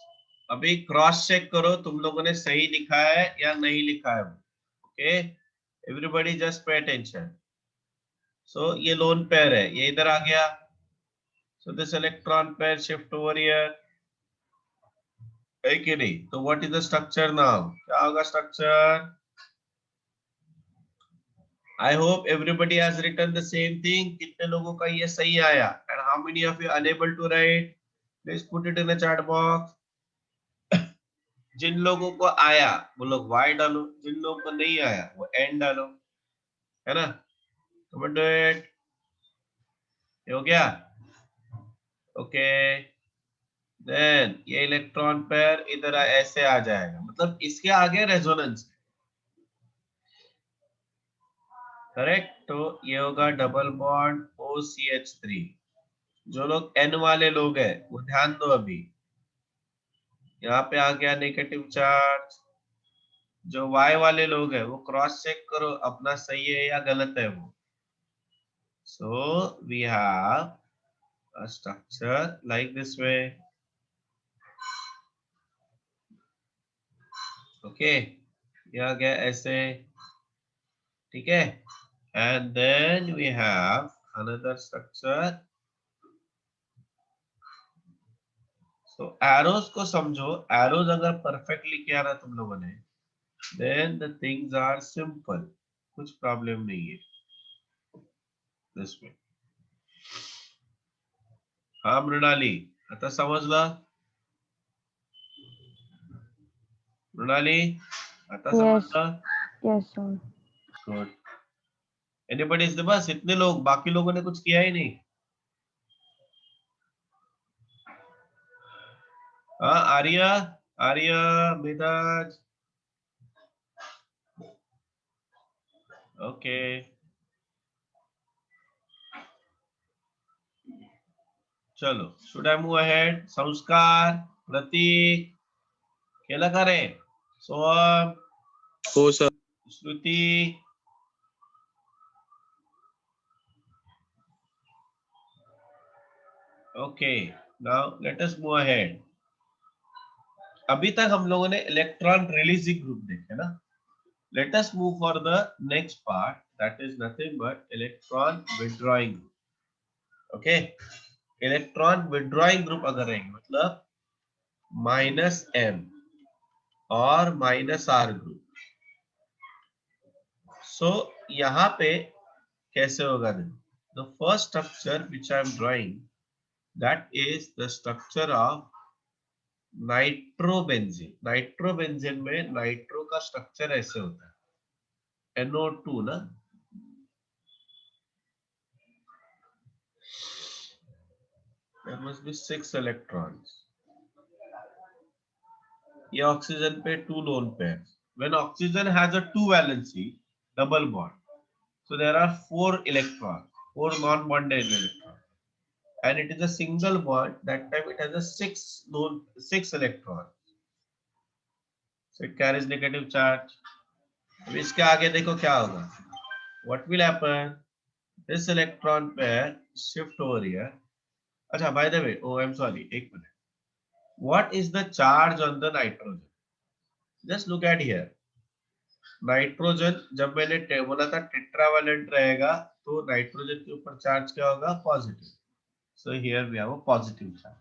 अभी क्रॉस चेक करो तुम लोगों ने सही लिखा है या नहीं लिखा है। Okay, everybody just pay attention. So ये लोन पेयर है, ये इधर आ गया। So this electron pair shift over here, है कि नहीं? तो what is the structure now? क्या होगा structure? I hope everybody has written the same thing. कितने लोगों का ये सही आया? And how many of you unable to write? Please put it in the chat box. जिन लोगों को आया वो लोग वाई डालो, जिन लोगों को नहीं आया वो एन डालो, है ना? Comment it. हो गया? ओके, देन ये इलेक्ट्रॉन पेयर इधर ऐसे आ जाएगा, मतलब इसके आगे रेजोनेंस। करेक्ट, तो ये होगा डबल बॉन्ड OCH3। जो लोग एन वाले लोग हैं वो ध्यान दो, अभी यहाँ पे आ गया नेगेटिव चार्ज। जो वाई वाले लोग हैं वो क्रॉस चेक करो अपना सही है या गलत है वो। So we have a structure like this way. Okay, ये आ गया ऐसे, ठीक है? And then we have another structure. So arrows को समझो, एरोज अगर परफेक्टली किया ना तुम लोगों ने, then the things are simple, कुछ प्रॉब्लम नहीं है इसमें। हाँ मृणाली, आता समजला? मृणाली, आता Yes, समजला? yes, sir. Good. Anybody is the, बस इतने लोग, बाकी लोगों ने कुछ किया ही नहीं। हाँ आर्या, आर्या, मिताज, ओके। चलो, should I move ahead? Sanskar, Prateek, केला करे, सोहम, हो sir. Shruti, okay. Now let us move ahead. अभी तक हम लोगों ने इलेक्ट्रॉन रिलीजिंग ग्रुप देखे ना। Late us move for the next part, that is nothing but electron withdrawing group. Okay, electron withdrawing group अगर रहेंगे मतलब -m और -r ग्रुप। सो यहाँ पे कैसे होगा? The first structure which I am drawing, that is the structure of nitrobenzene. Nitrobenzene में nitro का स्ट्रक्चर ऐसे होता है, NO2 ना। There must be 6 electrons. ये ऑक्सीजन पे 2 lone pairs. When oxygen has a 2 valency double bond, so there are 4 electrons, 4 non-bonded electrons, and it is a single bond. That time it has a 6 electrons. So it carries negative charge. अब इसके आगे देखो क्या होगा? What will happen? This electron pair shift over here. अच्छा, by the way, oh I'm sorry, एक minute. What is the charge on the nitrogen? Just look at here. Nitrogen, जब मैंने बोला था टेट्रावैलेंट रहेगा तो नाइट्रोजन के ऊपर चार्ज क्या होगा? Positive. So here we have a positive charge.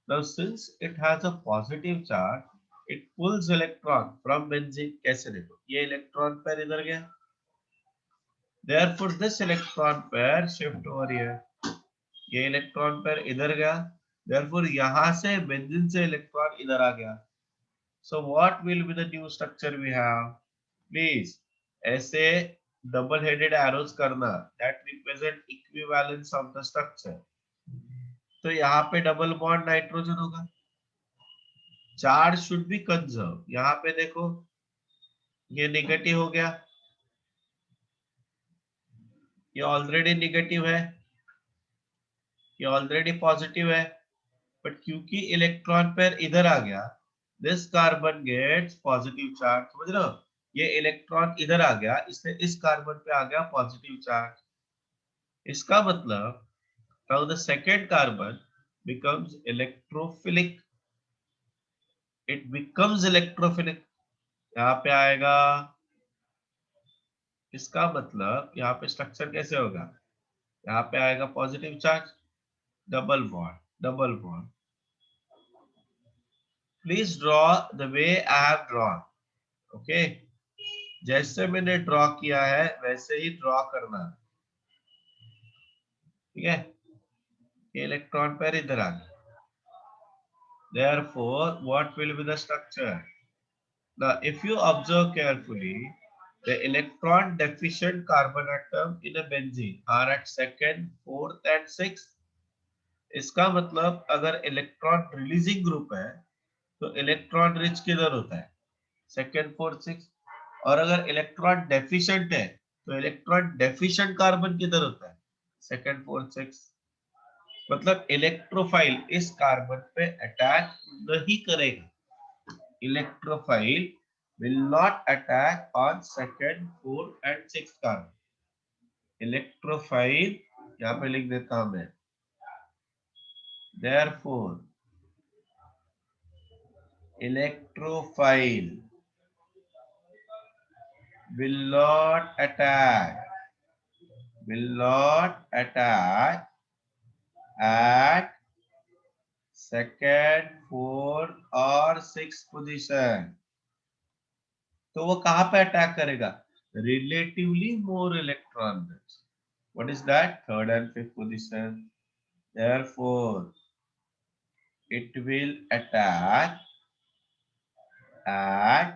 Now since it has a positive charge, it pulls electron from benzene. कैसे? देखो, ये इलेक्ट्रॉन पेयर इधर गया, therefore this electron pair shift over here. ये इलेक्ट्रॉन पेयर इधर गया, therefore यहां से बेंजीन से इलेक्ट्रॉन इधर आ गया। So what will be the new structure we have? Please, ऐसे double headed arrows करना, that represent equivalence of the structure. तो यहाँ पे डबल बॉन्ड नाइट्रोजन होगा, चार्ज शुड बी कंजर्व। यहाँ पे देखो ये नेगेटिव हो गया, ये ऑलरेडी नेगेटिव है, ये ऑलरेडी पॉजिटिव है, बट क्योंकि इलेक्ट्रॉन पेयर इधर आ गया, this carbon gets positive charge. समझ रहे हो? ये इलेक्ट्रॉन इधर आ गया, इसलिए इस कार्बन पे आ गया पॉजिटिव चार्ज। इसका मतलब now the second carbon becomes electrophilic, it becomes electrophilic. यहाँ पे आएगा, इसका मतलब यहाँ पे स्ट्रक्चर कैसे होगा, यहाँ पे आएगा positive charge, double bond, double bond. Please draw the way I have drawn. Okay, जैसे मैंने ड्रॉ किया है वैसे ही ड्रॉ करना, ठीक है। ये इलेक्ट्रॉन पेयर इधर आ गया। Therefore, what will be the structure? Now, if you observe carefully, the electron deficient carbon atom in a benzene are at second, fourth and sixth. इसका मतलब अगर इलेक्ट्रॉन रिलीजिंग ग्रुप है तो इलेक्ट्रॉन रिच किधर होता है, सेकेंड, फोर्थ, सिक्स। और अगर इलेक्ट्रॉन डेफिशिएंट है तो इलेक्ट्रॉन डेफिशिएंट कार्बन किधर होता है, सेकेंड, फोर्थ, सिक्स। मतलब इलेक्ट्रोफाइल इस कार्बन पे अटैक नहीं करेगा, electrophile will not attack on second, fourth and sixth carbon. Electrophile यहाँ पे लिख देता हूं मैं, therefore electrophile will not attack at second, fourth और sixth position। तो वो कहां पे अटैक करेगा, relatively more electron rich। What is that, third and fifth position। Therefore, it will attack at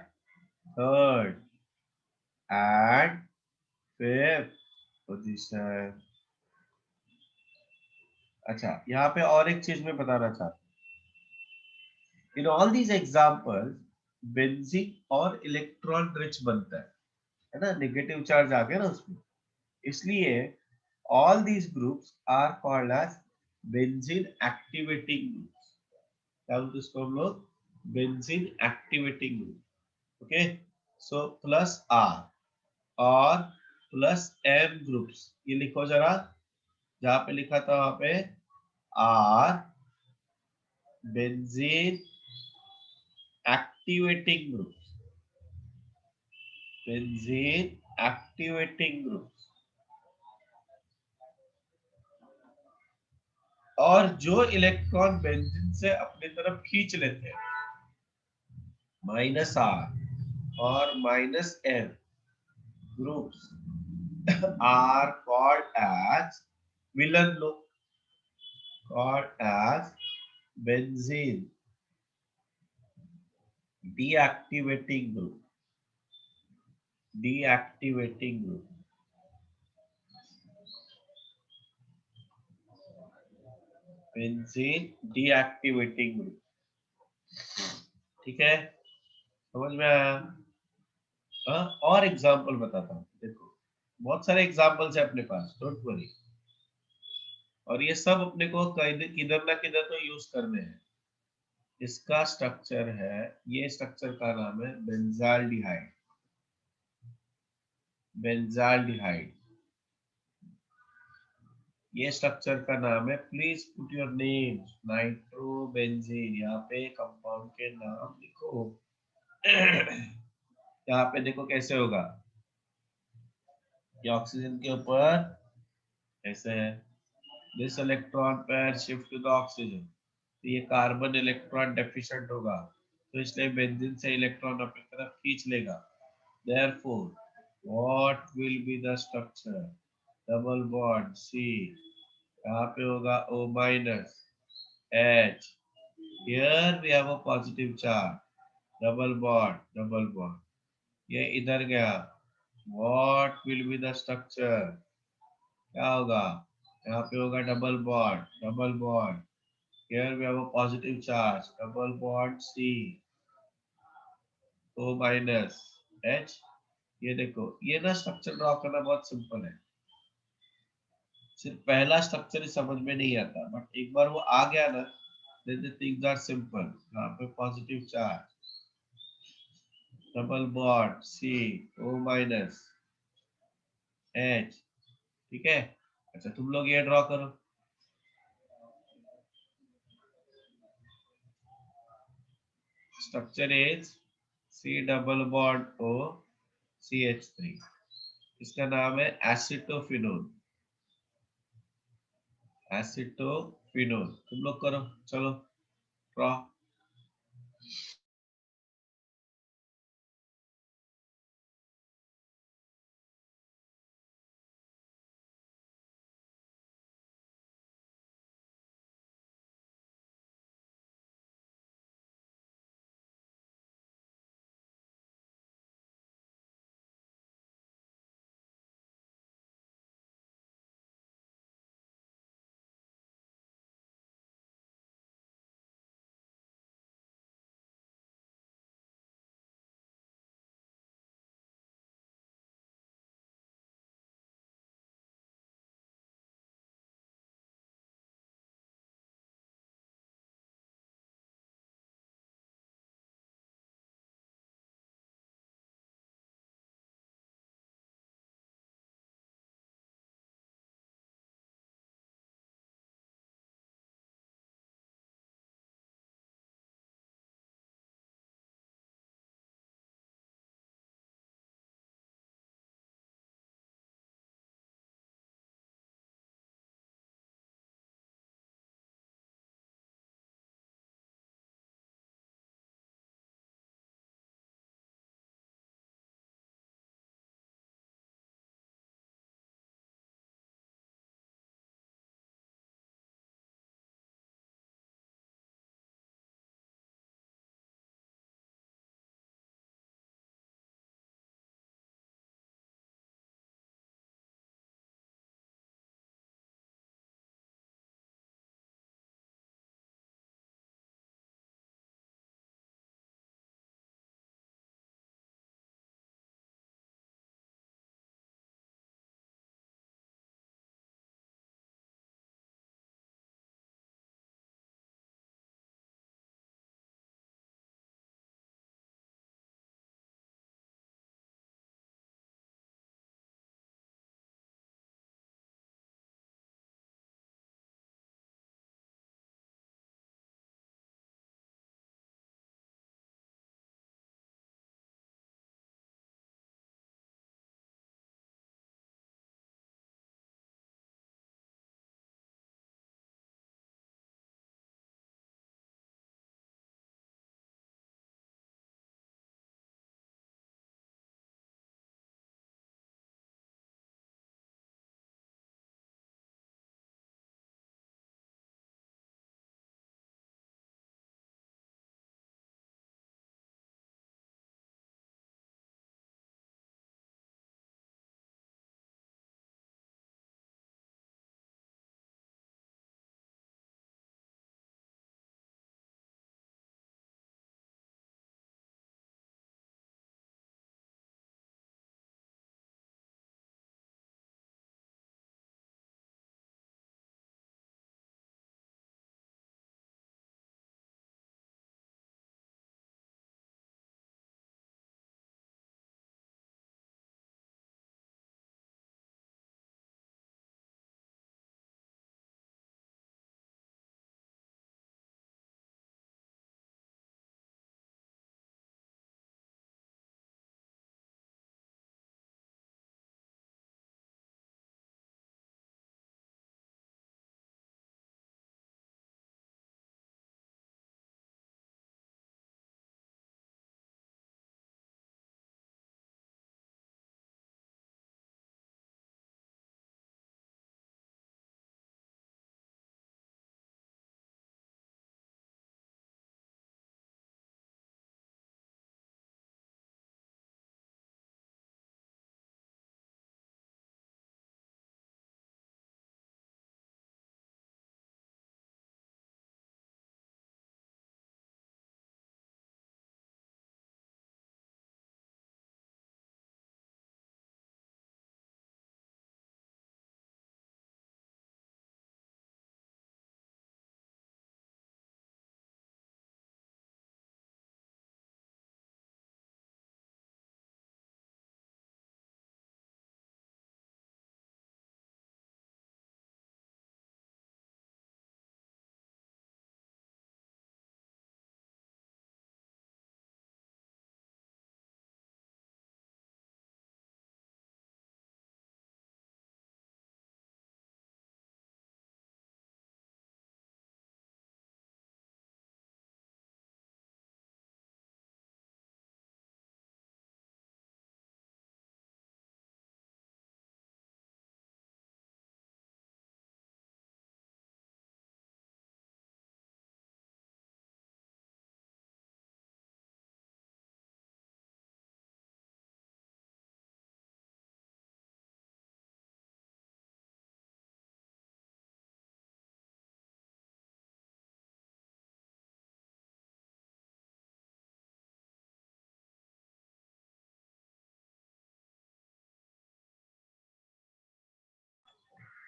third and fifth position। अच्छा, यहाँ पे और एक चीज मैं बताना चाहता हूँ। In all these example benzene और इलेक्ट्रॉन रिच बनता है ना, नेगेटिव चार्ज आ गया ना उसमें, इसलिए all these groups are called as benzene activating groups। क्या बोलते हैं इसको हम लोग, benzene activating group। Okay, so plus R और प्लस एम ग्रुप्स, ये लिखो जरा, जहां पे लिखा था वहां पे are benzene activating groups, benzene activating groups. और जो इलेक्ट्रॉन बेंजीन से अपनी तरफ खींच लेते हैं, माइनस आर और minus M groups are called as villain लोग, called as benzene deactivating group, deactivating group। benzene deactivating group, ठीक है, समझ में आया। और एग्जांपल बताता हूँ, देखो बहुत सारे एग्जांपल्स है अपने पास, डोंट वरी। और ये सब अपने को किधर ना किधर तो यूज करने हैं। इसका स्ट्रक्चर है, ये स्ट्रक्चर का नाम है बेंजाल्डिहाइड, बेंजाल्डिहाइड। ये स्ट्रक्चर का नाम है, please put your name, nitrobenzene. यहाँ पे कंपाउंड के नाम लिखो। यहाँ पे देखो कैसे होगा, ये ऑक्सीजन के ऊपर ऐसे है, this electron pair shift to the oxygen, तो ये कार्बन इलेक्ट्रॉन डेफिशिएंट होगा, तो इसलिए बेंजीन से इलेक्ट्रॉन अपनी तरफ खींच लेगा। therefore what will be the structure, double bond C, यहाँ पे होगा O minus H, here we have a positive charge, double bond, double bond। ये इधर गया, what will be the structure, क्या होगा, यहाँ पे होगा double bond, double bond. here we have a positive charge, double bond C, O minus H। ये देखो, ये ना स्ट्रक्चर ड्रॉ करना बहुत सिंपल है, सिर्फ पहला स्ट्रक्चर ही समझ में नहीं आता, बट एक बार वो आ गया ना, then the things are simple। यहाँ पे positive charge, double bond C, O minus H, ठीक है। अच्छा, तुम लोग ये ड्रॉ करो, structure is C double bond O CH3। इसका नाम है एसिटोफिनोल। एसिटोफिनोल तुम लोग करो, चलो ड्रॉ।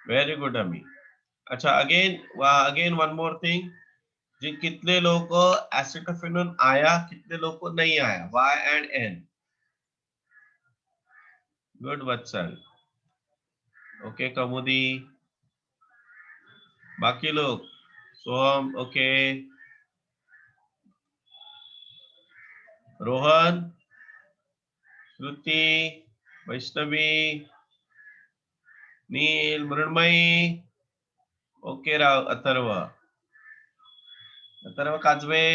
वेरी गुड अमी. अच्छा, अगेन वन मोर थिंग, जी कितने लोगों को एसिटाफिनोन आया, कितने लोगों को नहीं आया, Y and N. Good Vatsal. Okay Kaumudi. बाकी लोग सोहम. ओके रोहन, श्रुति, वैष्णवी, नील, मृण्मयी. ओके राव. अथर्व. अथर्व काजवे.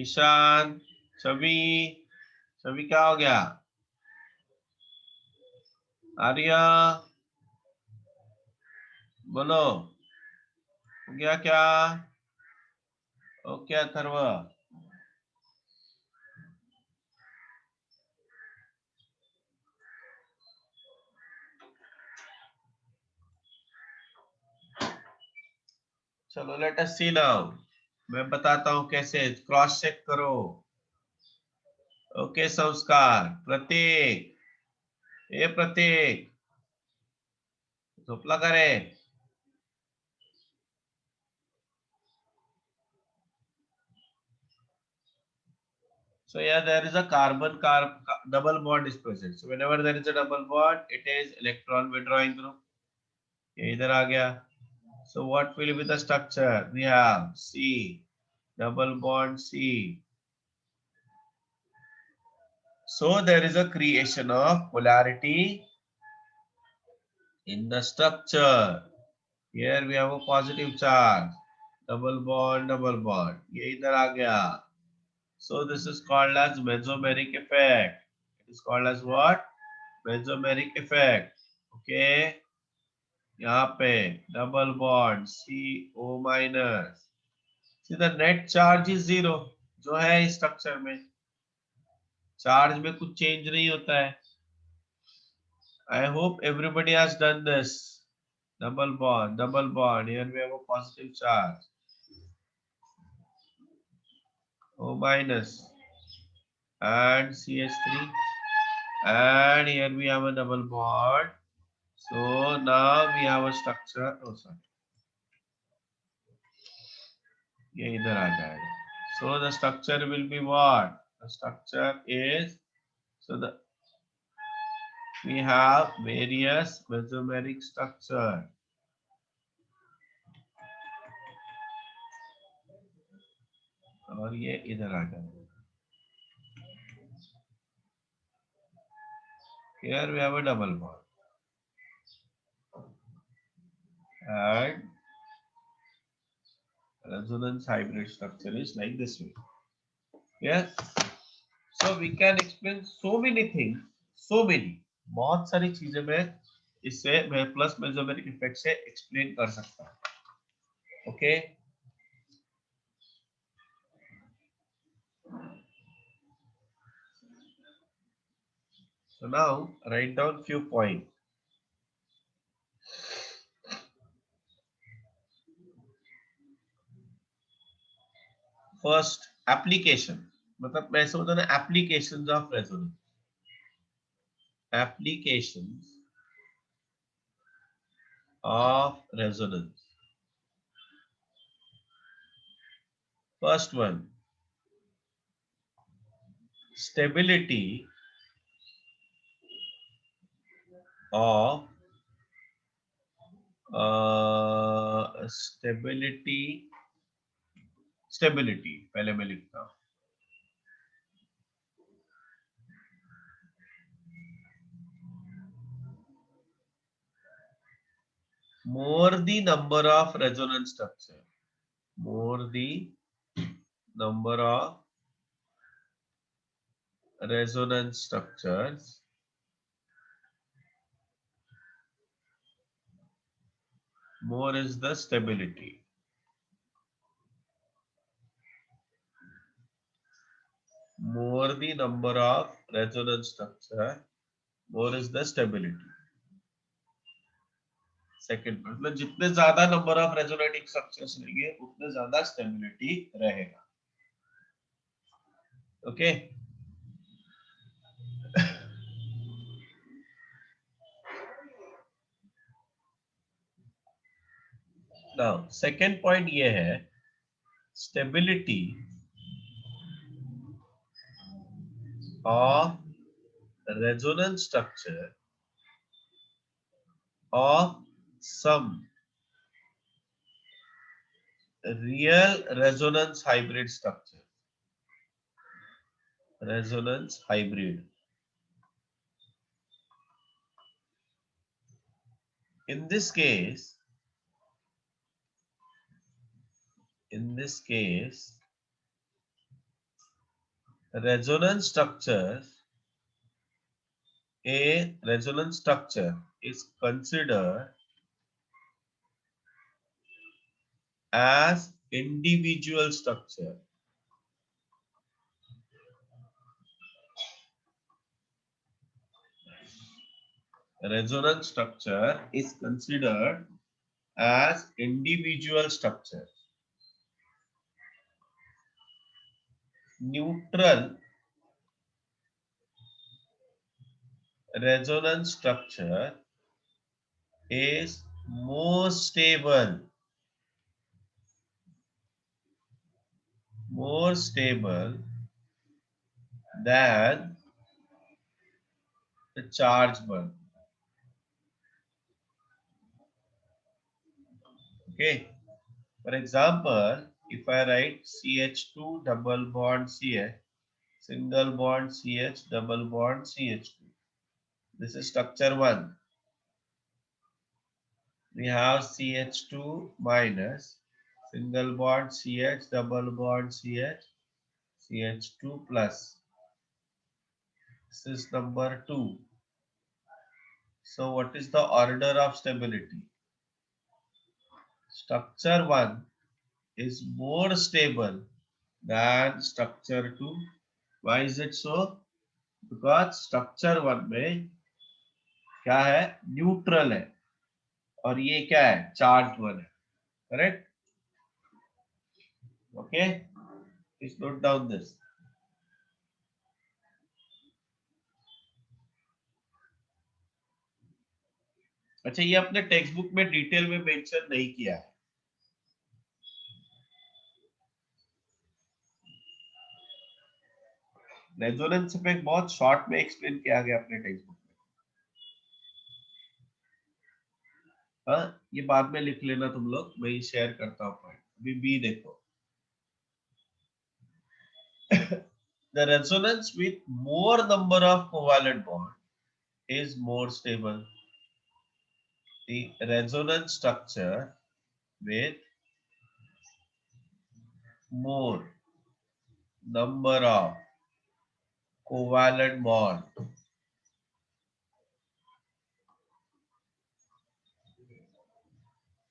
ईशान. छवि. छवि क्या हो गया? आर्या बोलो, हो गया क्या? ओके अथर्व. चलो लेट अस सी नाउ. मैं बताता हूं कैसे. क्रॉस चेक करो. ओके संस्कार. प्रतीक. ए प्रतीक झोपला का रे? So yeah, there is a double bond is present. So whenever there is a double bond, it is electron withdrawing group. ये इधर आ गया. So what will be the structure? We have C, double bond C. So there is a creation of polarity in the structure. Here we have a positive charge. Double bond, double bond. ये इधर आ गया. So this is called as mesomeric effect. It is called as what? Mesomeric effect. Okay. यहाँ पे double bond CO minus. See the net charge is zero. जो है इस structure में चार्ज में कुछ चेंज नहीं होता है. I hope everybody has done this. Double bond, double bond. Here we have a positive charge O minus and CH3, and here we have a double bond. So now we have a structure. Oh sorry, ये इधर आ जाएगा. So the structure will be what? The structure is, so we have various mesomeric structure. और ये इधर आ जाएगा. Here we have a double bond and resonance hybrid structure is like this way. Yes. So we can explain so many things, so many. बहुत सारी चीजें मैं plus mesomeric effect से explain कर सकता हूँ. Okay. So now write down few points. First, application. मतलब मैं ऐसे बोलता ना, applications of resonance. Applications of resonance. First one, stability of stability पहले मैं लिखता हूँ. More the number of resonance structure, more the number of resonance structures, more is the stability. More the number of resonance structure, more is the stability. Second point, मतलब जितने ज्यादा number of resonating structures लेंगे उतने ज्यादा stability रहेगा. Okay. Second point ये है, stability of resonance structure of some real resonance hybrid structure. Resonance hybrid. In this case, resonance structure, a resonance structure is considered as individual structure. Resonance structure is considered as individual structure. Neutral resonance structure is more stable than the charged one. Okay. For example, if I write CH2 double bond CH, single bond CH, double bond CH2. This is structure 1. We have CH2 minus, single bond CH, double bond CH, CH2 plus. This is number 2. So what is the order of stability? Structure 1 is more stable than structure 2. Why is it so? Because structure 1 में क्या है, neutral है, और ये क्या है, charge 1 है. Correct? Okay, please note down this. अच्छा, ये अपने टेक्स्ट बुक में डिटेल में मेंशन नहीं किया है. रेजोनेंस पे बहुत शॉर्ट में एक्सप्लेन किया गया अपने टेक्स्ट बुक में. हाँ, ये बाद में लिख लेना तुम लोग, मैं ही शेयर करता हूँ पॉइंट. अभी बी देखो. The resonance with more number of covalent bond is more stable. The resonance structure with more number of covalent bond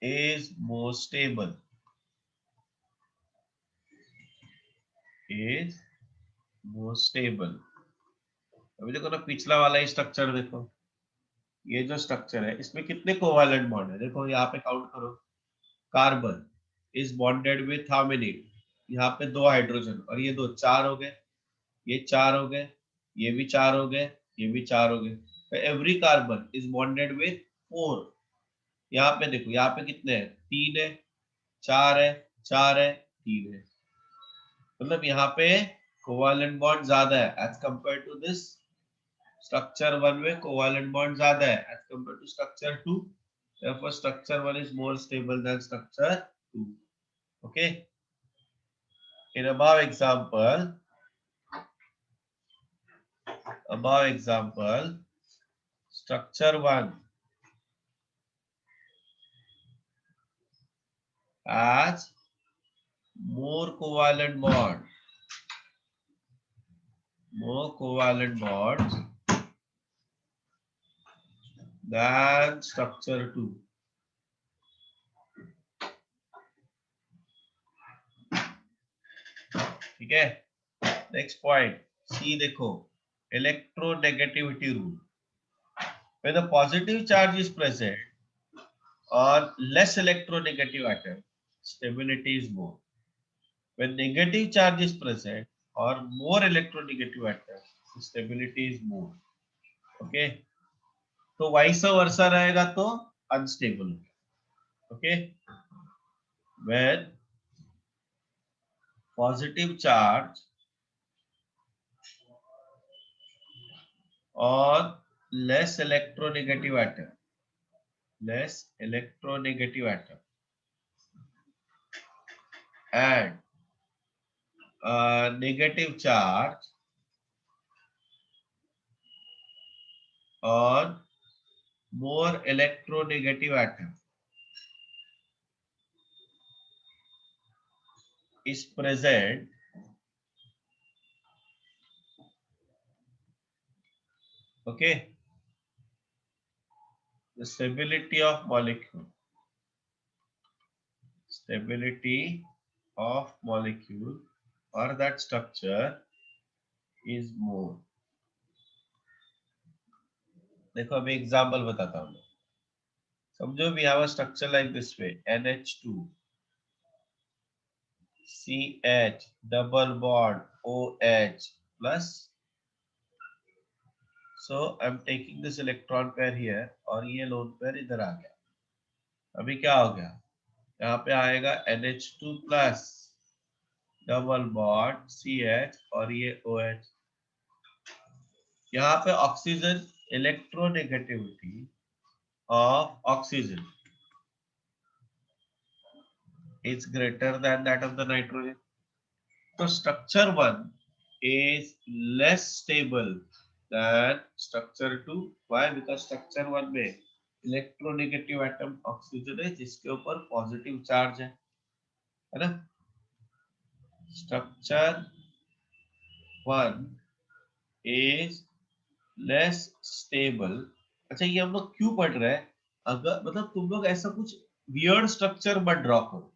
is more stable. Is more stable. अभी देखो ना, पिछला वाला ही स्ट्रक्चर देखो. ये जो स्ट्रक्चर है, इसमें कितने कोवैलेंट बॉन्ड है? देखो यहाँ पे काउंट करो. Carbon is bonded with how many? यहाँ पे 2 हाइड्रोजन, और ये 2, 4 हो गए. ये 4 हो गए, ये भी 4 हो गए, ये भी 4 हो गए. तो every carbon is bonded with 4. यहाँ पे देखो, यहाँ पे कितने हैं? 3 है, 4 है, 4 है, 3 है. मतलब यहाँ पे कोवैलेंट बॉन्ड ज्यादा है as compare to this. Structure 1 में कोवैलेंट बॉन्ड ज्यादा है as compare to structure 2. therefore structure 1 is more stable than structure 2. Okay, in above example, structure 1 has more covalent bonds than structure 2. ठीक है. Next point सी देखो, electronegativity rule. when the positive charge is present on less electronegative atom, stability is more. when negative charge is present or more electronegative atom, stability is more. okay, तो vice versa रहेगा तो unstable. Okay, when positive charge on less electronegative atom, and negative charge on more electronegative atom is present, okay, the stability of molecule or that structure is more. देखो अभी example बताता हूँ. समझो we have a structure like this way, NH2 CH double bond OH plus. So I'm taking this electron pair here और ये lone pair इधर आ गया. अभी क्या हो गया, यहाँ पे आएगा NH2 plus double bond CH और ये OH. यहाँ पे oxygen electronegativity of oxygen is greater than that of the nitrogen. So structure 1 is less stable than structure 2. Why? Because structure 1 में इलेक्ट्रोनेगेटिव एटम ऑक्सीजन है जिसके ऊपर पॉजिटिव चार्ज है ना. Structure 1 is less stable. अच्छा ये हम लोग क्यों पढ़ रहे हैं? अगर मतलब तुम लोग ऐसा कुछ वियर्ड स्ट्रक्चर मत ड्रॉ करो.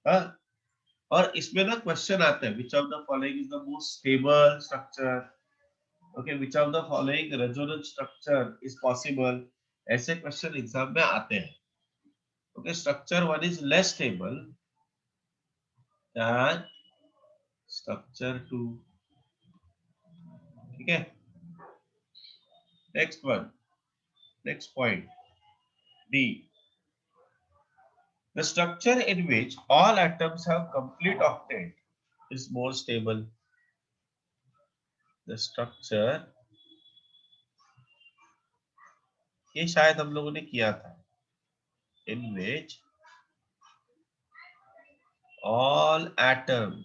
हाँ, और इसमें ना क्वेश्चन आता है which of the following is the most stable structure, okay, which of the following resonance structure is possible. ऐसे क्वेश्चन एग्जाम में आते हैं. Okay, structure 1 is less stable than structure 2. ठीक है, next one, next point D. The structure in which all atoms have complete octet is more stable. The structure, ये शायद हम लोगों ने किया था, in which all atoms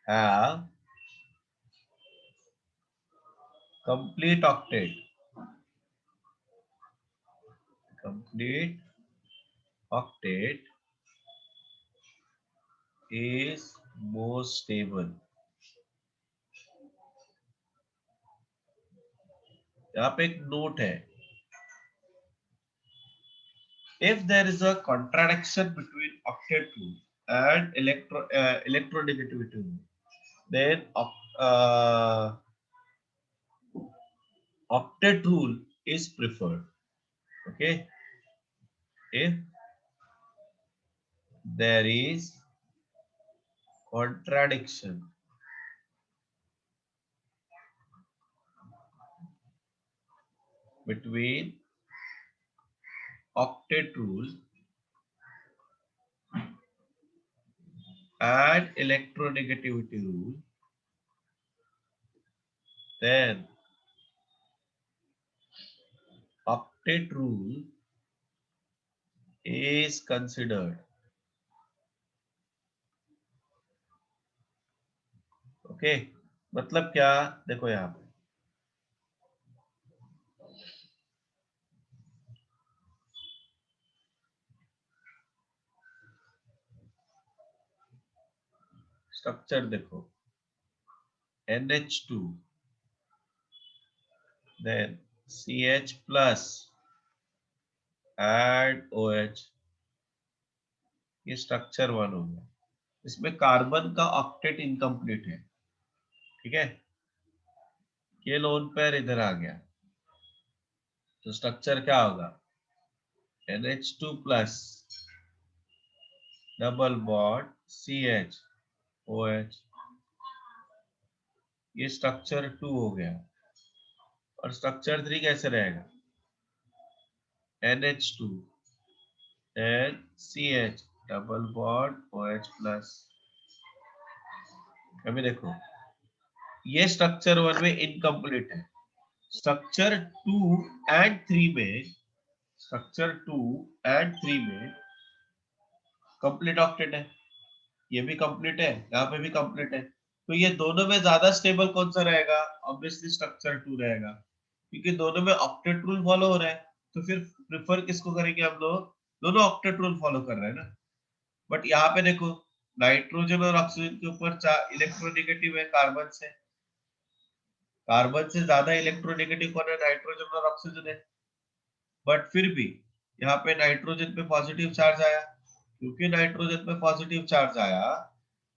have complete octet. Complete octet is more stable. यहाँ पे एक नोट है. If there is a contradiction between octet rule and electronegativity rule, then octet rule is preferred. Okay, if there is contradiction between octet rule and electronegativity rule, then octet rule is considered. Okay, मतलब क्या, देखो यहाँ पे structure देखो, NH2 then CH plus and OH, ये structure 1 हो गया. इसमें कार्बन का ऑक्टेट इनकम्प्लीट है. ठीक है, ये लोन पेयर इधर आ गया तो स्ट्रक्चर क्या होगा, NH2 plus double bond CH OH. ये स्ट्रक्चर 2 हो गया. और स्ट्रक्चर 3 कैसे रहेगा, NH2 NCH double bond OH plus. अभी देखो ये स्ट्रक्चर 1 में इनकम्प्लीट है, स्ट्रक्चर 2 एंड 3 में, स्ट्रक्चर 2 एंड 3 में कंप्लीट ऑक्टेट है, ये भी कंप्लीट है, यहाँ पे भी कंप्लीट है। तो ये दोनों में ज्यादा स्टेबल कौन सा रहेगा? ऑब्वियसली स्ट्रक्चर 2 रहेगा, क्योंकि दोनों में ऑक्टेट रूल फॉलो हो रहा है। तो फिर प्रिफर किसको करेंगे हम लोग? दोनों ऑक्टेट रूल फॉलो कर रहे हैं ना। बट यहाँ पे देखो नाइट्रोजन और ऑक्सीजन के ऊपर इलेक्ट्रोनेगेटिव है कार्बन से, कार्बन से ज्यादा इलेक्ट्रोनेगेटिव कौन है? नाइट्रोजन और ऑक्सीजन है। बट फिर भी यहाँ पे नाइट्रोजन पे पॉजिटिव चार्ज आया, क्योंकि नाइट्रोजन पे पॉजिटिव चार्ज आया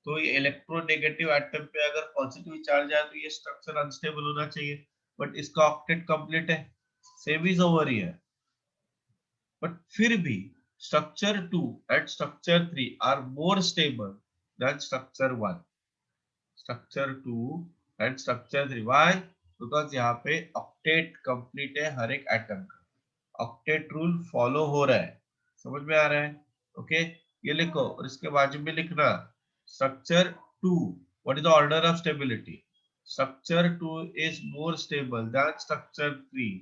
तो ये इलेक्ट्रोनेगेटिव एटम पे अगर पॉजिटिव चार्ज आया तो ये स्ट्रक्चर अनस्टेबल होना चाहिए, बट इसका ऑक्टेट कंप्लीट है, same is over here. But फिर भी structure 2 and structure 3 are more stable than structure 1, structure 2 and structure 3। Why? Because यहाँ पे ऑक्टेट कंप्लीट है हर एक एटम का, ऑक्टेट रूल फॉलो हो रहा है। समझ में आ रहा है? ओके, ये लिखो और इसके बाजू में लिखना structure 2, what is the order of stability? Structure 2 is more stable than structure 3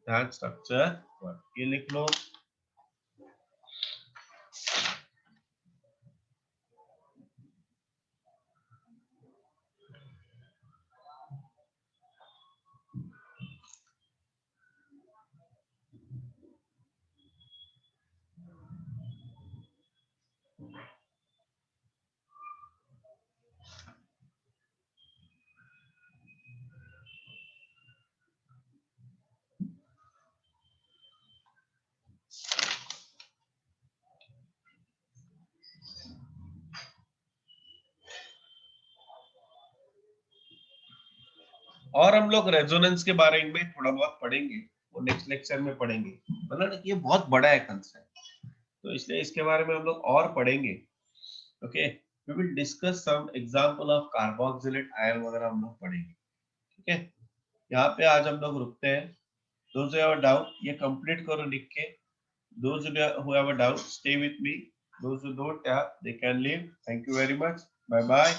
than structure 1, ये लिख लो। और हम लोग रेजोनेंस के बारे में थोड़ा बहुत पढ़ेंगे, वो नेक्स्ट लेक्चर में पढ़ेंगे, मतलब ये बहुत बड़ा है कंसेप्ट, तो इसलिए इसके बारे में हम लोग और पढ़ेंगे। Okay, we will discuss some example of carboxylate ion वगैरह हम लोग पढ़ेंगे। ठीक है, यहाँ पे आज हम लोग रुकते हैं। Those who have a doubt ये कंप्लीट करो लिख के। Those who have a doubt stay with me, those who don't have they can leave. Thank you very much, bye bye.